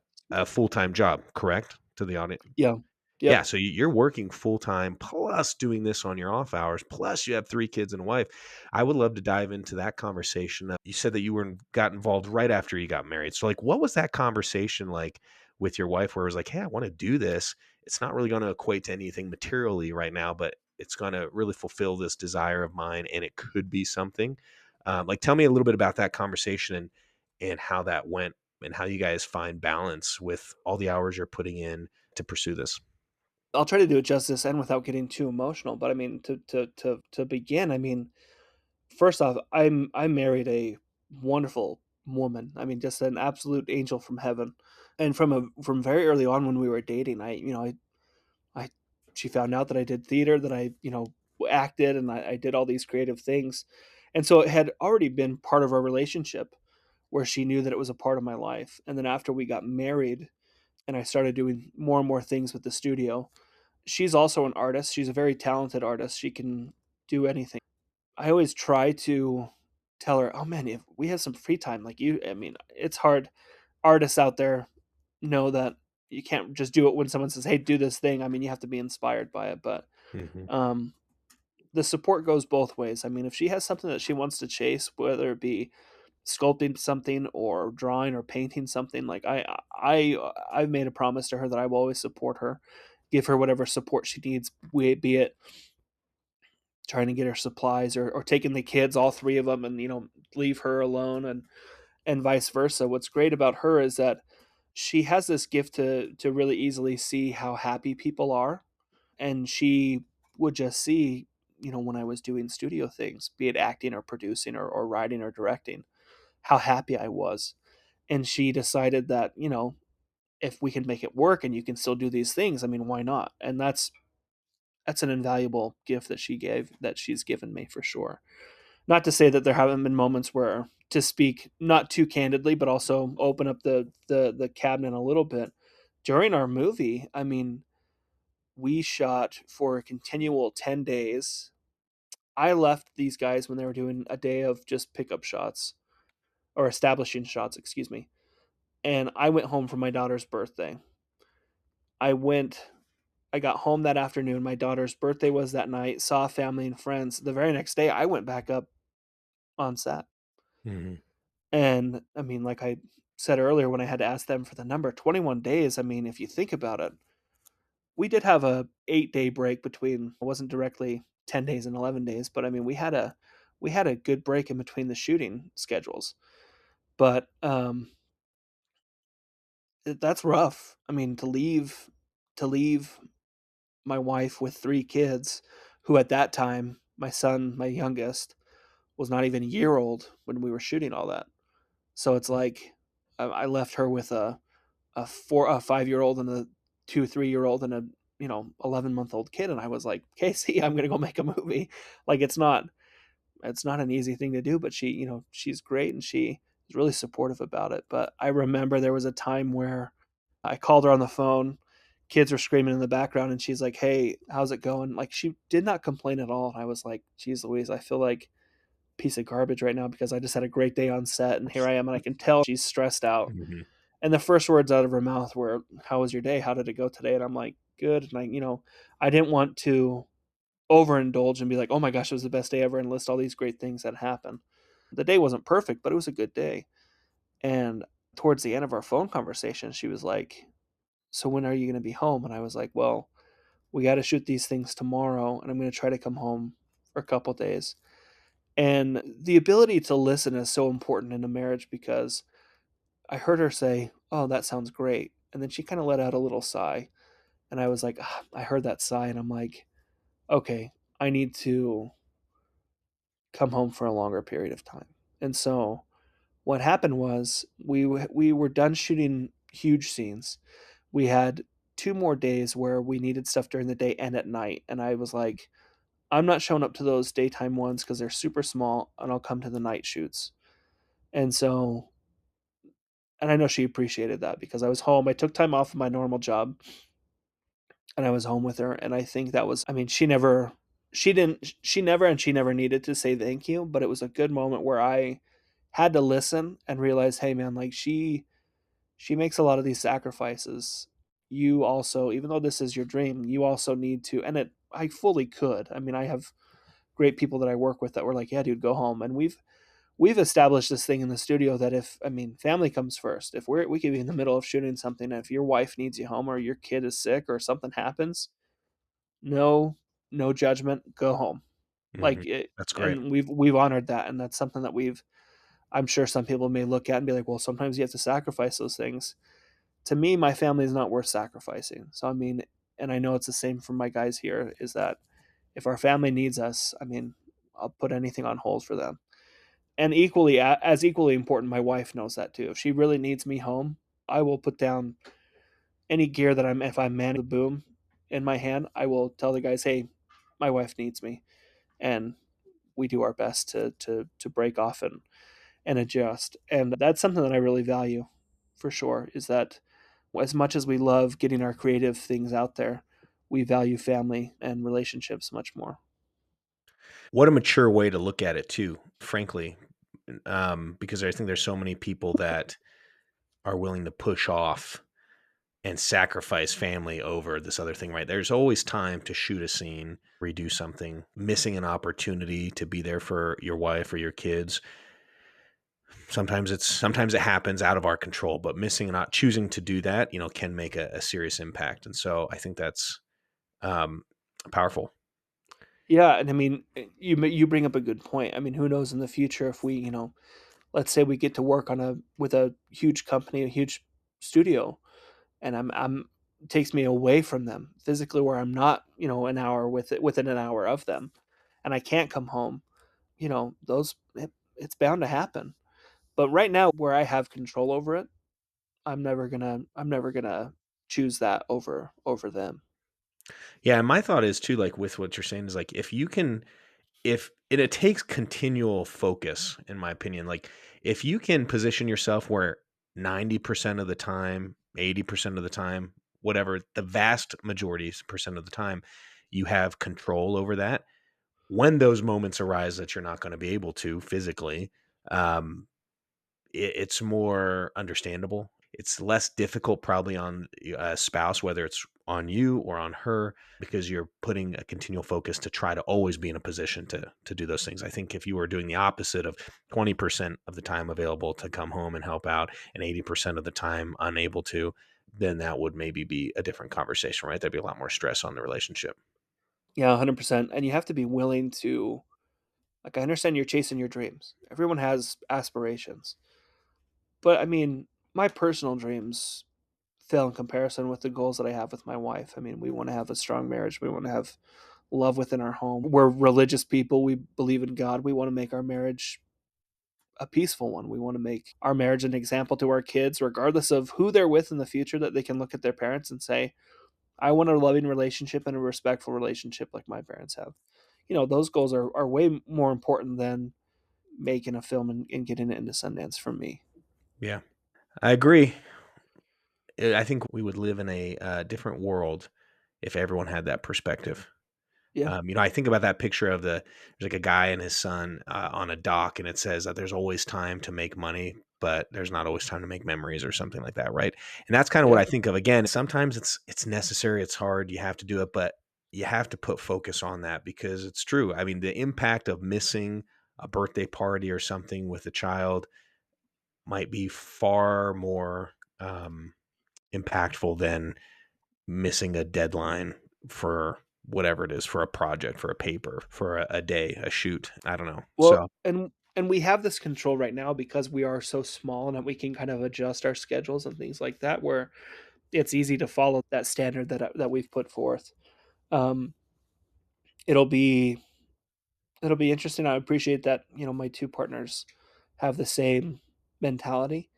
full time job, correct? To the audience. Yeah. Yeah, Yep. so you're working full time plus doing this on your off hours, plus you have 3 kids and a wife. I would love to dive into that conversation. You said that got involved right after you got married. So, like, what was that conversation like with your wife where it was like, "Hey, I wanna do this. It's not really gonna equate to anything materially right now, but it's gonna really fulfill this desire of mine, and it could be something." Like, tell me a little bit about that conversation and how that went and how you guys find balance with all the hours you're putting in to pursue this. I'll try to do it justice and without getting too emotional. But I mean, to begin, I mean, first off, I married a wonderful woman. I mean, just an absolute angel from heaven. And from very early on when we were dating, I she found out that I did theater, that I, acted, and I did all these creative things. And so it had already been part of our relationship where she knew that it was a part of my life. And then after we got married and I started doing more and more things with the studio, she's also an artist. She's a very talented artist. She can do anything. I always try to tell her, "Oh man, if we have some free time, like you, I mean, it's hard. Artists out there know that you can't just do it when someone says, 'Hey, do this thing.' I mean, you have to be inspired by it." But Mhm. um, the support goes both ways. I mean, if she has something that she wants to chase, whether it be sculpting something or drawing or painting something, like I've made a promise to her that I will always support her, give her whatever support she needs, be it trying to get her supplies, or taking the kids, all three of them, and leave her alone, and vice versa. What's great about her is that she has this gift to really easily see how happy people are, and she would just see, when I was doing studio things, be it acting or producing or writing or directing, how happy I was. And she decided that, if we can make it work and you can still do these things, I mean, why not? And that's an invaluable gift that she's given me for sure. Not to say that there haven't been moments where, to speak not too candidly, but also open up the cabinet a little bit. During our movie, I mean, we shot for a continual 10 days. I left these guys when they were doing a day of just pickup shots, or establishing shots, excuse me. And I went home for my daughter's birthday. I went I got home that afternoon. My daughter's birthday was that night, saw family and friends. The very next day I went back up on set. Hmm. And I mean, like I said earlier when I had to ask them for the number, 21 days, I mean, if you think about it, we did have a 8-day break between, it wasn't directly 10 days and 11 days, but I mean, we had a good break in between the shooting schedules. But that's rough. I mean, to leave my wife with 3 kids, who at that time, my son, my youngest, was not even a year old when we were shooting all that. So it's like I left her with a 5-year-old and a 2 3-year-old and a 11-month-old kid, and I was like, Casey, I'm gonna go make a movie. Like it's not an easy thing to do, but she's great and she is really supportive about it. But I remember there was a time where I called her on the phone. Kids were screaming in the background, and she's like, "Hey, how's it going?" Like, she did not complain at all. And I was like, "Geez, Louise, I feel like a piece of garbage right now because I just had a great day on set, and here I am, and I can tell she's stressed out." Hmm. And the first words out of her mouth were, "How was your day? How did it go today?" And I'm like, "Good." And I didn't want to overindulge and be like, "Oh my gosh, it was the best day ever," and list all these great things that happened. The day wasn't perfect, but it was a good day. And towards the end of our phone conversation, she was like, "So when are you going to be home?" And I was like, "Well, we got to shoot these things tomorrow, and I'm going to try to come home for a couple days." And the ability to listen is so important in a marriage, because I heard her say, "Oh, that sounds great." And then she kind of let out a little sigh. And I was like, I heard that sigh, and I'm like, okay, I need to come home for a longer period of time. And so what happened was we were done shooting huge scenes. We had 2 more days where we needed stuff during the day and at night. And I was like, I'm not showing up to those daytime ones because they're super small, and I'll come to the night shoots. And so, and I know she appreciated that because I was home. I took time off of my normal job, and I was home with her. And I think that was, I mean, she never needed to say thank you, but it was a good moment where I had to listen and realize, hey man, like she makes a lot of these sacrifices. You also, even though this is your dream, you also need to, and I fully could. I mean, I have great people that I work with that were like, yeah, dude, go home. And we've established this thing in the studio that, if, I mean, family comes first. If we could be in the middle of shooting something, and if your wife needs you home or your kid is sick or something happens, no, no judgment, go home. Hmm. Like it, That's great. and we've honored that, and that's something that I'm sure some people may look at and be like, well, sometimes you have to sacrifice those things. To me, my family is not worth sacrificing. So I mean, and I know it's the same for my guys here, is that if our family needs us, I mean, I'll put anything on hold for them. And equally, as equally important, my wife knows that too. If she really needs me home, I will put down any gear that if I'm manning the boom in my hand, I will tell the guys, hey, my wife needs me. And we do our best to break off and adjust. And that's something that I really value for sure, is that as much as we love getting our creative things out there, we value family and relationships much more. What a mature way to look at it too, frankly, because I think there's so many people that are willing to push off and sacrifice family over this other thing, right? There's always time to shoot a scene, redo something, missing an opportunity to be there for your wife or your kids. Sometimes it happens out of our control, but missing and not choosing to do that, can make a serious impact. And so I think that's um, powerful. Yeah, and I mean, you bring up a good point. I mean, who knows in the future if we, let's say we get to work with a huge company, a huge studio, and I'm takes me away from them physically, where I'm not, an hour within an hour of them, and I can't come home. It's bound to happen. But right now, where I have control over it, I'm never gonna choose that over them. Yeah, and my thought is too, like with what you're saying, is like if you can, if it takes continual focus, in my opinion, like if you can position yourself where 90% of the time, 80% of the time, whatever, the vast majority percent of the time, you have control over that. When those moments arise that you're not going to be able to physically, um, it's more understandable. It's less difficult probably on a spouse, whether it's on you or on her, because you're putting a continual focus to try to always be in a position to do those things. I think if you were doing the opposite of 20% of the time available to come home and help out and 80% of the time unable to, then that would maybe be a different conversation, right? There'd be a lot more stress on the relationship. Yeah, 100%. And you have to be willing to, like, I understand you're chasing your dreams. Everyone has aspirations. But I mean, my personal dreams fail in comparison with the goals that I have with my wife. I mean, we want to have a strong marriage. We want to have love within our home. We're religious people. We believe in God. We want to make our marriage a peaceful one. We want to make our marriage an example to our kids, regardless of who they're with in the future, that they can look at their parents and say, I want a loving relationship and a respectful relationship like my parents have. Those goals are way more important than making a film and getting it into Sundance for me. Yeah, I agree. I think we would live in a different world if everyone had that perspective. Yeah. I think about that picture of there's like a guy and his son on a dock, and it says that there's always time to make money, but there's not always time to make memories or something like that, right? And that's kind of what Yeah. I think of. Again, sometimes it's necessary, it's hard, you have to do it, but you have to put focus on that because it's true. I mean, the impact of missing a birthday party or something with a child might be far more impactful than missing a deadline for whatever it is, for a project, for a paper, for a day, a shoot. I don't know. Well, So, and we have this control right now because we are so small and that we can kind of adjust our schedules and things like that, where it's easy to follow that standard that we've put forth. Um, it'll be it'll be interesting. I appreciate that, my two partners have the same mentality.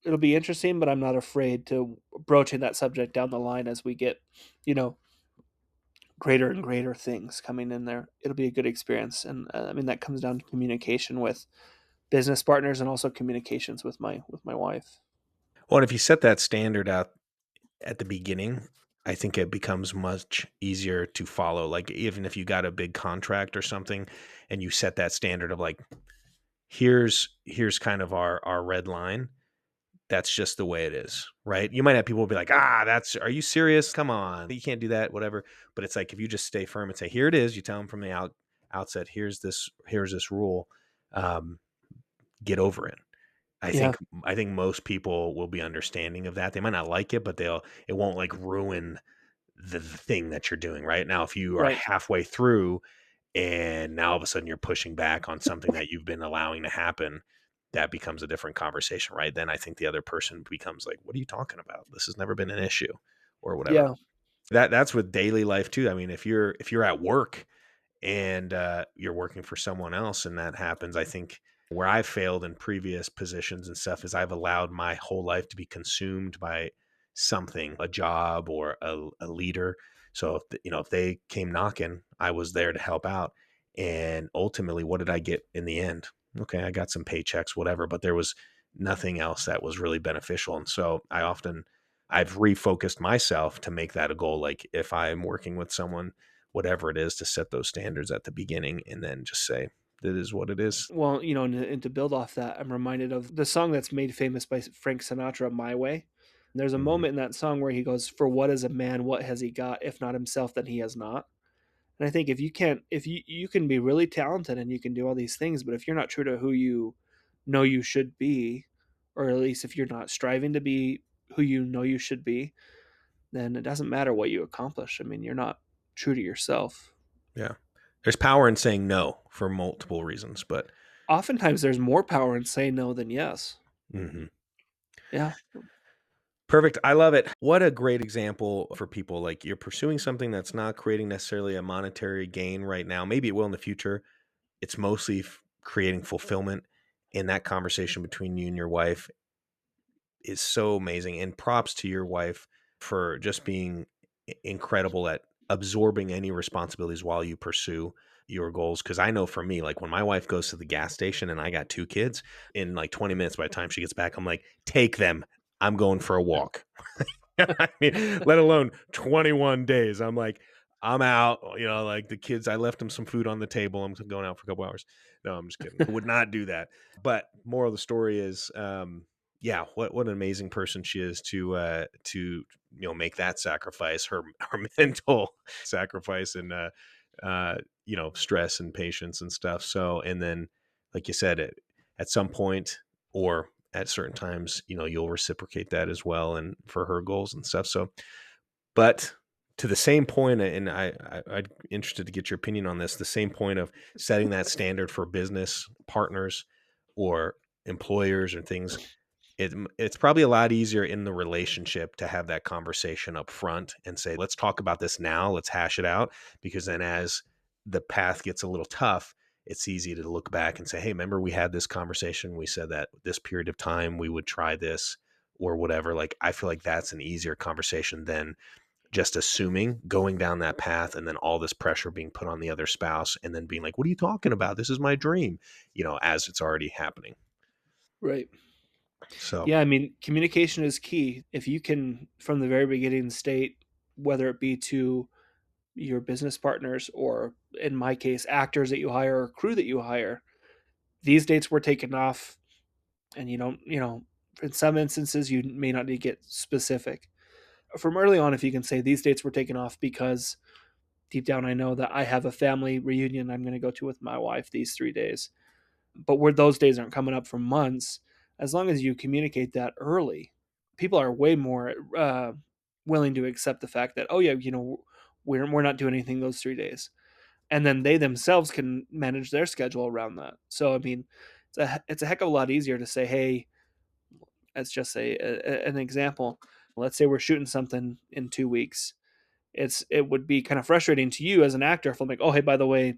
It'll be interesting, but I'm not afraid to broaching that subject down the line as we get, you know, greater and greater things coming in there. It'll be a good experience, and I mean that comes down to communication with business partners and also communications with my wife. well, if you set that standard out at the beginning, I think it becomes much easier to follow. Like, even if you got a big contract or something and you set that standard of like, here's kind of our red line. That's just the way it is, right? You might have people be like, are you serious? Come on, you can't do that, whatever. But it's like, if you just stay firm and say, here it is, you tell them from the outset, here's this rule, um, get over it. I Yeah, think I think most people will be understanding of that. They might not like it, but it won't like ruin the thing that you're doing right now. If you are right. halfway through and now all of a sudden you're pushing back on something that you've been allowing to happen, that becomes a different conversation, right? Then I think the other person becomes like, what are you talking about? This has never been an issue or whatever. Yeah, That's with daily life too. I mean, if you're at work and you're working for someone else and that happens, I think where I've failed in previous positions and stuff is I've allowed my whole life to be consumed by something, a job or a leader. So if they came knocking, I was there to help out. And ultimately, what did I get in the end? Okay, I got some paychecks, whatever, but there was nothing else that was really beneficial. And so I've refocused myself to make that a goal. Like, if I'm working with someone, whatever it is, to set those standards at the beginning and then just say, it is what it is. well, and to build off that, I'm reminded of the song that's made famous by Frank Sinatra, "My Way." There's a Hmm. moment in that song where he goes, "For what is a man? What has he got? If not himself, then he has not." And I think if you can be really talented and you can do all these things, but if you're not true to who you know you should be, or at least if you're not striving to be who you know you should be, then it doesn't matter what you accomplish. I mean, you're not true to yourself. Yeah. There's power in saying no for multiple reasons, but Oftentimes there's more power in saying no than yes. mhm. Yeah. Perfect. I love it. What a great example for people. Like, you're pursuing something that's not creating necessarily a monetary gain right now. Maybe it will in the future. It's mostly creating fulfillment. In that conversation between you and your wife is so amazing. And props to your wife for just being incredible at absorbing any responsibilities while you pursue your goals. Cause I know for me, like when my wife goes to the gas station and I got 2 kids, in like 20 minutes by the time she gets back, I'm like, take them. I'm going for a walk. I mean, let alone 21 days. I'm like, I'm out. Like the kids, I left them some food on the table. I'm going out for a couple hours. No, I'm just kidding. I would not do that. But moral of the story is, yeah, what an amazing person she is to make that sacrifice, her mental sacrifice, and stress and patience and stuff. So, and then, like you said, at some point or at certain times, you'll reciprocate that as well, and for her goals and stuff. So, but to the same point, and I'd interested to get your opinion on this, the same point of setting that standard for business partners or employers or things, it's probably a lot easier in the relationship to have that conversation up front and say, let's talk about this now, let's hash it out. Because then as the path gets a little tough, it's easy to look back and say, hey, remember we had this conversation, we said that this period of time we would try this or whatever. Like, I feel like that's an easier conversation than just assuming going down that path and then all this pressure being put on the other spouse and then being like, what are you talking about, this is my dream, as it's already happening. Right. So Yeah, I mean, communication is key. If you can, from the very beginning, state, whether it be to your business partners or, in my case, actors that you hire or crew that you hire, these dates were taken off, and you don't, in some instances, you may not need to get specific. From early on, if you can say these dates were taken off because deep down I know that I have a family reunion I'm going to go to with my wife these 3 days, but where those days aren't coming up for months, as long as you communicate that early, people are way more willing to accept the fact that, oh yeah, we're not doing anything those 3 days, and then they themselves can manage their schedule around that. So I mean, it's a heck of a lot easier to say, hey, let's just say an example. Let's say we're shooting something in 2 weeks. It would be kind of frustrating to you as an actor if I'm like, oh hey, by the way,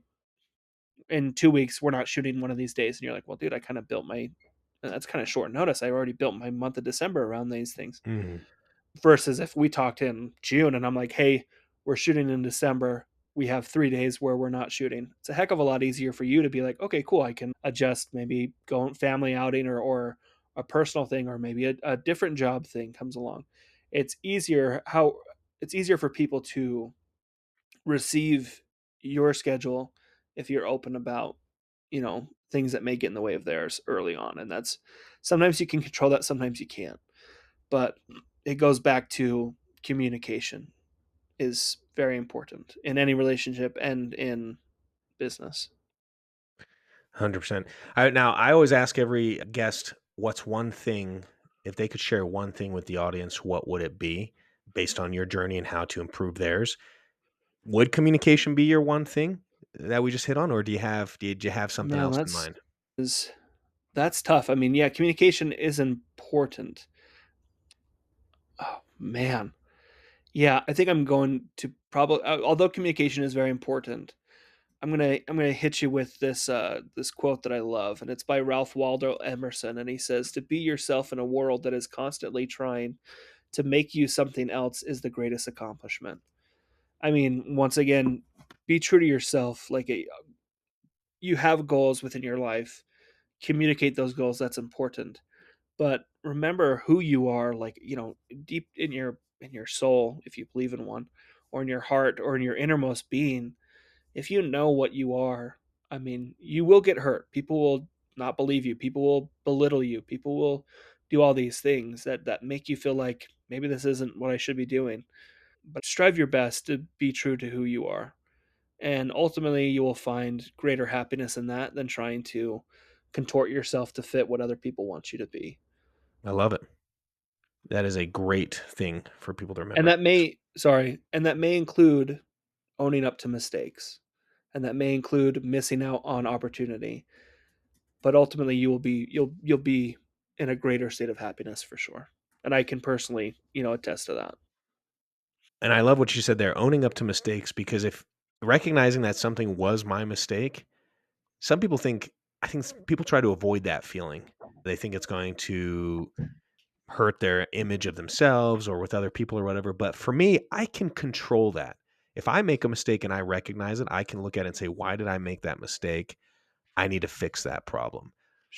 in 2 weeks we're not shooting one of these days, and you're like, well, dude, I kind of built my that's kind of short notice. I already built my month of December around these things. mhm. Versus if we talked in June and I'm like, hey, we're shooting in December. We have 3 days where we're not shooting. It's a heck of a lot easier for you to be like, okay, cool. I can adjust, maybe go on family outing or a personal thing, or maybe a different job thing comes along. It's easier it's easier for people to receive your schedule if you're open about, things that may get in the way of theirs early on. And that's, sometimes you can control that, sometimes you can't. But it goes back to communication is very important in any relationship and in business. 100%. Now, I always ask every guest, what's one thing, if they could share one thing with the audience, what would it be based on your journey and how to improve theirs? Would communication be your one thing that we just hit on, or did you have something Man, else in mind? is that's tough. I mean, yeah, communication is important. Oh man. Yeah, I think I'm going to probably, although communication is very important, I'm gonna hit you with this quote that I love, and it's by Ralph Waldo Emerson, and he says, "To be yourself in a world that is constantly trying to make you something else is the greatest accomplishment." I mean, once again, be true to yourself. You have goals within your life. Communicate those goals. That's important. But remember who you are, like, deep in your soul, if you believe in one, or in your heart, or in your innermost being. If you know what you are, I mean, you will get hurt. People will not believe you. People will belittle you. People will do all these things that make you feel like maybe this isn't what I should be doing. But strive your best to be true to who you are. And ultimately, you will find greater happiness in that than trying to contort yourself to fit what other people want you to be. I love it. That is a great thing for people to And remember. that may include owning up to mistakes. And that may include missing out on opportunity. But ultimately, you'll be in a greater state of happiness for sure. And I can personally, attest to that. And I love what you said there, owning up to mistakes, because if recognizing that something was my mistake, some people think I think people try to avoid that feeling. They think it's going to hurt their image of themselves or with other people or whatever. But for me, I can control that. If I make a mistake and I recognize it, I can look at it and say, why did I make that mistake? I need to fix that problem.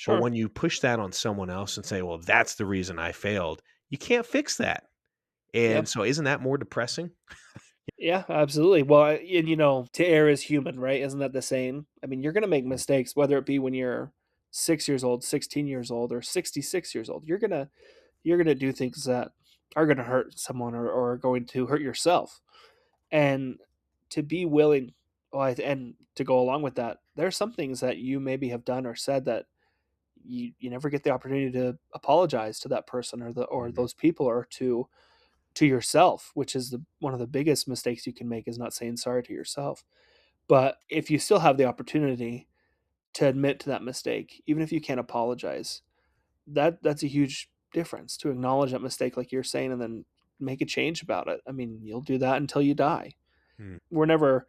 But Sure. when you push that on someone else and say, well, that's the reason I failed, you can't fix that. Yeah. And so isn't that more depressing? Yeah, absolutely. Well, and to err is human, right? Isn't that the saying? I mean, you're going to make Mm, mistakes, whether it be when you're 6 years old, 16 years old, or 66 years old. You're gonna do things that are gonna hurt someone, or are going to hurt yourself. And to be willing, well, and to go along with that, there are some things that you maybe have done or said that you never get the opportunity to apologize to that person, or mhm, those people, or to yourself, which is one of the biggest mistakes you can make, is not saying sorry to yourself. But if you still have the opportunity to admit to that mistake, even if you can't apologize, that's a huge difference, to acknowledge that mistake, like you're saying, and then make a change about it. I mean, you'll do that until you die. mm, We're never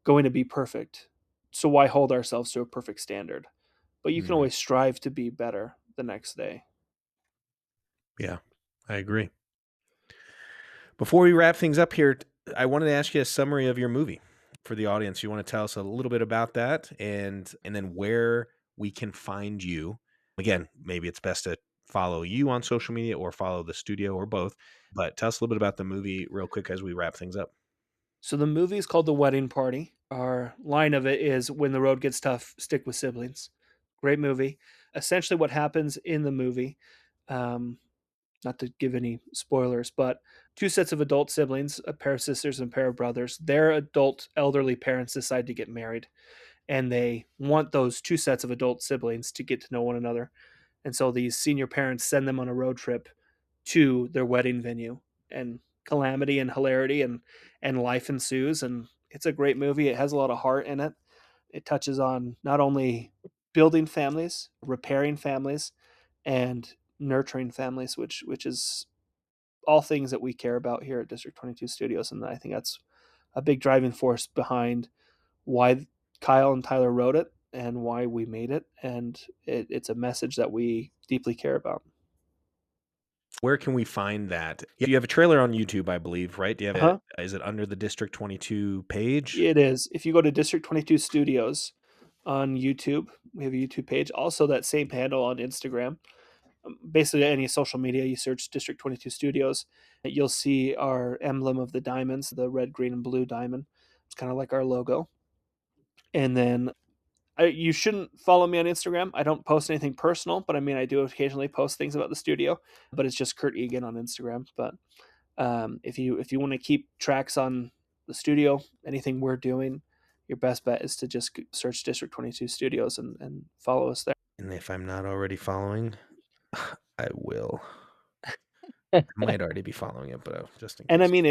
going to be perfect, so why hold ourselves to a perfect standard? But you can mhm. always strive to be better the next day. Yeah, I agree. Before we wrap things up here, I wanted to ask you a summary of your movie for the audience. You want to tell us a little bit about that, and then where we can find you. Again, maybe it's best to follow you on social media or follow the studio or both. But tell us a little bit about the movie real quick as we wrap things up. So the movie is called The Wedding Party. Our line of it is, when the road gets tough, stick with siblings. Great movie. Essentially what happens in the movie, um, not to give any spoilers, but two sets of adult siblings, a pair of sisters and a pair of brothers, their adult elderly parents decide to get married, and they want those two sets of adult siblings to get to know one another. And so these senior parents send them on a road trip to their wedding venue, and calamity and hilarity and life ensues. And it's a great movie. It has a lot of heart in it. It touches on not only building families, repairing families, and nurturing families, which is all things that we care about here at District 22 Studios. And I think that's a big driving force behind why Kyle and Tyler wrote it and why we made it. And it's a message that we deeply care about. Where can we find that? You have a trailer on YouTube, I believe, right? Do you have Uh-huh. a? Is it under the District 22 page? It is. If you go to District 22 Studios on YouTube, we have a YouTube page. Also, that same handle on Instagram. Basically, any social media, you search District 22 Studios, you'll see our emblem of the diamonds, the red, green, and blue diamond. It's kind of like our logo. And then you shouldn't follow me on Instagram. I don't post anything personal, but I mean, I do occasionally post things about the studio. But it's just Curt Eagan on Instagram. But if you want to keep tracks on the studio, anything we're doing, your best bet is to just search District 22 Studios and follow us there. And if I'm not already following, I will. I might already be following it, but just in And I case. mean,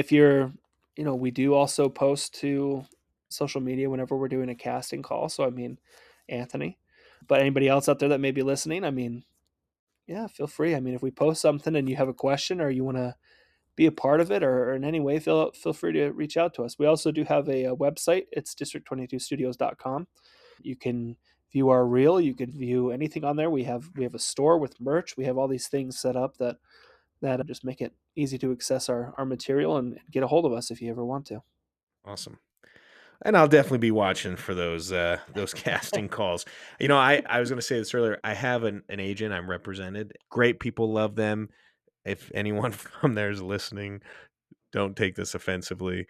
we do also post to social media whenever we're doing a casting call. So, I mean, Anthony, but anybody else out there that may be listening, I mean, yeah, feel free. I mean, if we post something and you have a question, or you want to be a part of it, or in any way, feel free to reach out to us. We also do have a website. It's district22studios.com. You can view our reel. You can view anything on there. We have a store with merch. We have all these things set up that just make it easy to access our material, and get a hold of us if you ever want to. Awesome. And I'll definitely be watching for those casting calls. I was going to say this earlier. I have an agent. I'm represented. Great people, love them. If anyone from there is listening, don't take this offensively.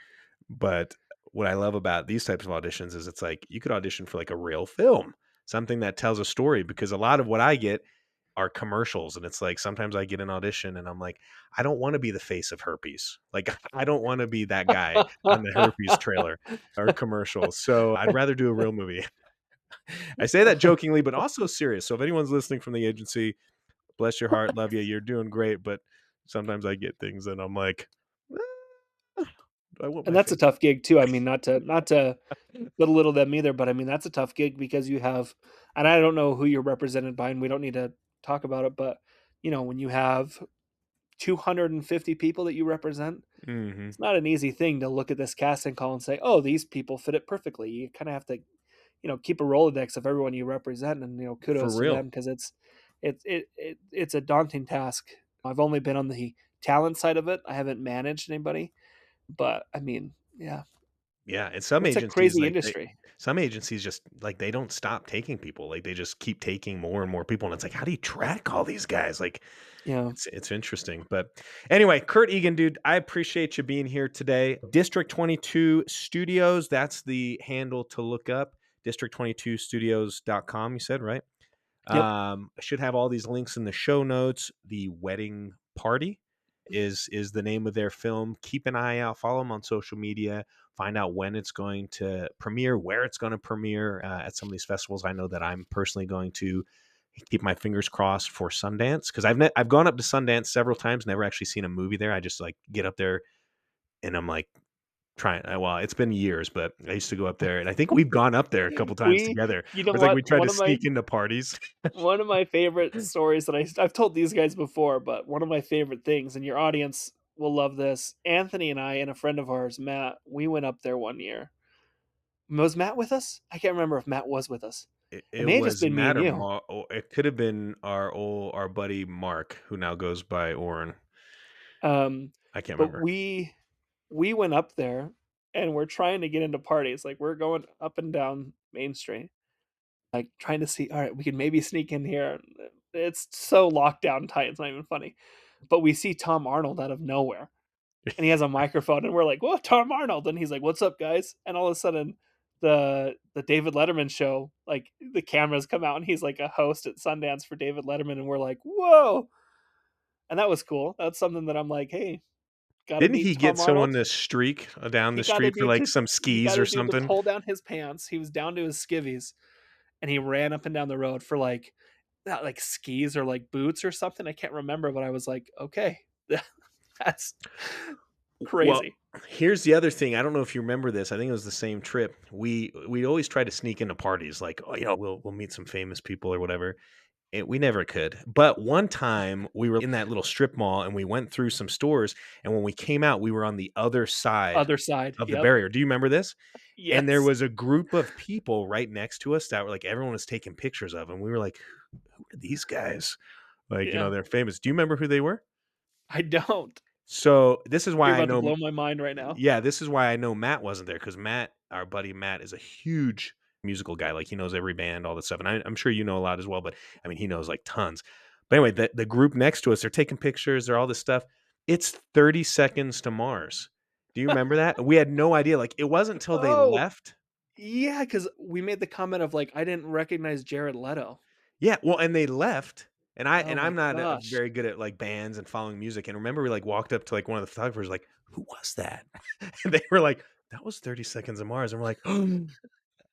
But what I love about these types of auditions is it's like you could audition for like a real film, something that tells a story. Because a lot of what I get are commercials, and it's like sometimes I get an audition and I'm like, I don't want to be the face of herpes. Like I don't want to be that guy on the herpes trailer or commercial. So I'd rather do a real movie. I say that jokingly, but also serious. So if anyone's listening from the agency, bless your heart, love you. You're doing great. But sometimes I get things and I'm like, "Ah, do I want And my that's a face?" tough gig too. I mean, not to belittle them either, but I mean, that's a tough gig because you have, and I don't know who you're represented by, and we don't need to talk about it, but when you have 250 people that you represent. Mm-hmm. It's not an easy thing to look at this casting call and say, oh, these people fit it perfectly. You kind of have to, keep a Rolodex of everyone you represent, and For kudos to real. them, because it's a daunting task. I've only been on the talent side of it. I haven't managed anybody, but I mean, yeah, Yeah, and some it's a agencies, crazy like, industry. some agencies just, like, they don't stop taking people, like, they just keep taking more and more people, and it's like, how do you track all these guys? Like, Yeah. it's interesting, but anyway, Curt Eagan, dude, I appreciate you being here today. District 22 Studios, that's the handle to look up, district22studios.com, you said, right? Yep. I should have all these links in the show notes. The Wedding Party is the name of their film. Keep an eye out. Follow them on social media. Find out when it's going to premiere, where it's going to premiere at some of these festivals. I know that I'm personally going to keep my fingers crossed for Sundance, because I've gone up to Sundance several times, never actually seen a movie there. I just like get up there and I'm like, trying. Well, it's been years, but I used to go up there, and I think we've gone up there a couple times We, together. you know It's like what? we tried to sneak into parties. One of my favorite stories that I've told these guys before, but one of my favorite things, and your audience will love this. Anthony and I and a friend of ours, Matt, we went up there one year. Was Matt with us? I can't remember if Matt was with us. It It may have just was been me Matt and or you. it could have been our buddy Mark, who now goes by Oren. Um, I can't but remember. we went up there and we're trying to get into parties. Like, we're going up and down Main Street, like trying to see, all right, we can maybe sneak in here. It's so locked down tight, it's not even funny. But we see Tom Arnold out of nowhere, and he has a microphone, and we're like, "Whoa, Tom Arnold!" And he's like, "What's up, guys?" And all of a sudden, the David Letterman show, like, the cameras come out, and he's like a host at Sundance for David Letterman, and we're like, "Whoa!" And that was cool. That's something that I'm like, "Hey, got to Didn't meet he get Tom someone Arnold." to streak down He the got a street for dude like to some he got skis or a dude to something? pull down his pants. He was down to his skivvies, and he ran up and down the road for, like, not like skis or like boots or something. I can't remember, but I was like, okay, that's Well, crazy. here's the other thing. I don't know if you remember this. I think it was the same trip. We always try to sneak into parties, like, oh, we'll meet some famous people or whatever. We never could. But one time we were in that little strip mall and we went through some stores, and when we came out, we were on the other side Other side. of the Yep. barrier. Do you remember this? And there Yes. was a group of people right next to us that were like everyone was taking pictures of, and we were like, who are these guys? Like, Yeah. they're famous. Do you remember who they were? I don't. So this is why You're I about to know blow my mind right now. yeah, this is why I know Matt wasn't there, because Matt, our buddy Matt, is a huge musical guy. Like, he knows every band, all that stuff. And I'm sure you know a lot as well, but I mean, he knows like tons. But anyway, the group next to us, they're taking pictures, they're all this stuff. It's 30 Seconds to Mars. Do you remember that? We had no idea. Like, it wasn't until they Oh, left. yeah, because we made the comment of, like, I didn't recognize Jared Leto. Yeah, well, and they left. And Oh I'm my not gosh. very good at like bands and following music. And remember, we like walked up to like one of the photographers, like, who was that? And they were like, that was 30 Seconds of Mars. And we're like, oh,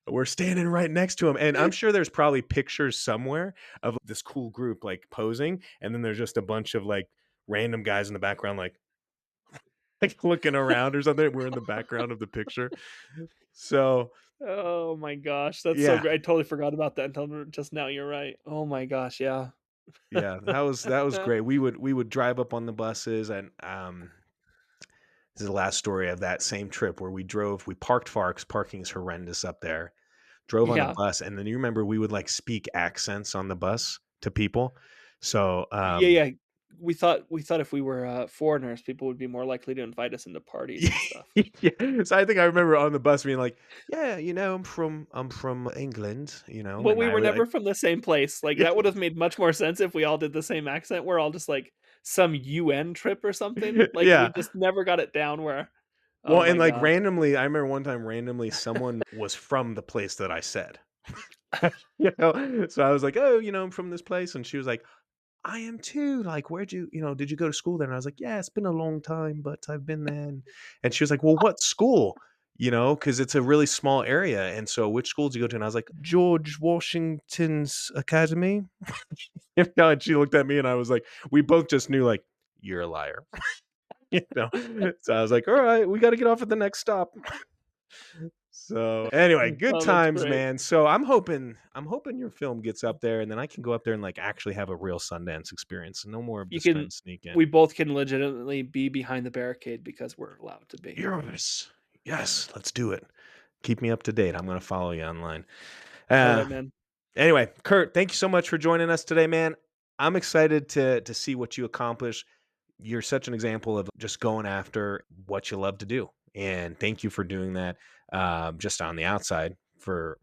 we're standing right next to him. And I'm sure there's probably pictures somewhere of this cool group like posing. And then there's just a bunch of like random guys in the background, like looking around or something. We're in the background of the picture. So Oh my gosh, that's so yeah, great. I totally forgot about that until just now. You're right. Oh my gosh, yeah. yeah, that was great. We would drive up on the buses, and this is the last story of that same trip where we parked far because parking is horrendous up there. Drove on a Yeah. bus, and then you remember we would like speak accents on the bus to people. So Yeah, yeah. We thought if we were, foreigners, people would be more likely to invite us into parties and stuff. yeah. So I think I remember on the bus being like, yeah, I'm from England, Well, and we I were would like never from the same place. Like, that would have made much more sense if we all did the same accent. We're all just like some UN trip or something. Like, we yeah. just never got it down where, oh Well, and my like gosh. randomly, I remember one time randomly someone was from the place that I said. So I was like, oh, I'm from this place, and she was like, I am too. Like, did you go to school there? And I was like, yeah, it's been a long time, but I've been there. And she was like, well, what school? Because it's a really small area. And so, which school did you go to? And I was like, George Washington's Academy. And she looked at me, and I was like, we both just knew, like, you're a liar. So I was like, all right, we got to get off at the next stop. So anyway, good Oh, that's times, great. man. So I'm hoping your film gets up there, and then I can go up there and like actually have a real Sundance experience. No more of You just trying can to sneak in. We both can legitimately be behind the barricade because we're allowed to be. Yes, yes, let's do it. Keep me up to date. I'm gonna follow you online. All Uh, right, man. anyway, Curt, thank you so much for joining us today, man. I'm excited to see what you accomplish. You're such an example of just going after what you love to do, and thank you for doing that. Just on the outside for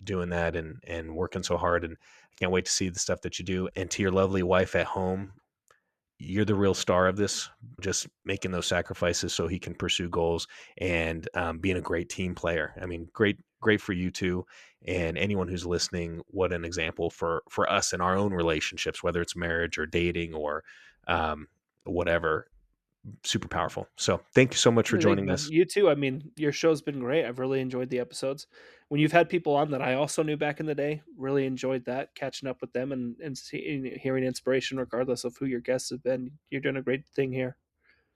doing that and working so hard, and I can't wait to see the stuff that you do. And to your lovely wife at home, you're the real star of this, just making those sacrifices so he can pursue goals and being a great team player. I mean, great for you two and anyone who's listening. What an example for us in our own relationships, whether it's marriage or dating or um, whatever. Super powerful. So thank you so much for Thank joining you, man. us. You too. I mean, your show's been great. I've really enjoyed the episodes. When you've had people on that I also knew back in the day, really enjoyed that, catching up with them and hearing inspiration regardless of who your guests have been. You're doing a great thing here.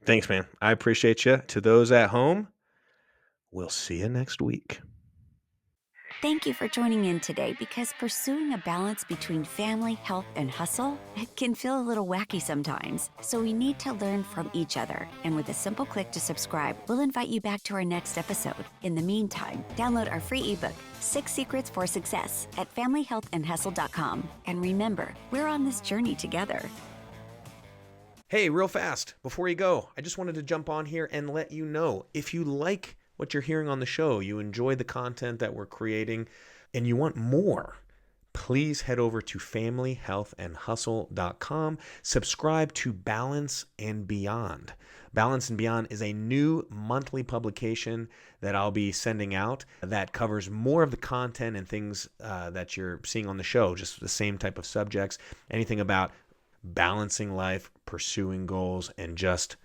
Thanks, man. I appreciate you. To those at home, we'll see you next week. Thank you for joining in today because pursuing a balance between family, health, and hustle, it can feel a little wacky sometimes. So we need to learn from each other. And with a simple click to subscribe, we'll invite you back to our next episode. In the meantime, download our free ebook, 6 Secrets for Success, at familyhealthandhustle.com. And remember, we're on this journey together. Hey, real fast, before you go, I just wanted to jump on here and let you know if you like what you're hearing on the show, you enjoy the content that we're creating, and you want more, please head over to familyhealthandhustle.com. Subscribe to Balance and Beyond. Balance and Beyond is a new monthly publication that I'll be sending out that covers more of the content and things that you're seeing on the show, just the same type of subjects, anything about balancing life, pursuing goals, and just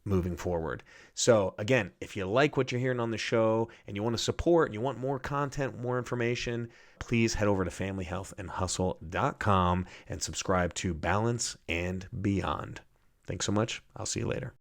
moving forward. So again, if you like what you're hearing on the show and you want to support and you want more content, more information, please head over to familyhealthandhustle.com and subscribe to Balance and Beyond. Thanks so much. I'll see you later.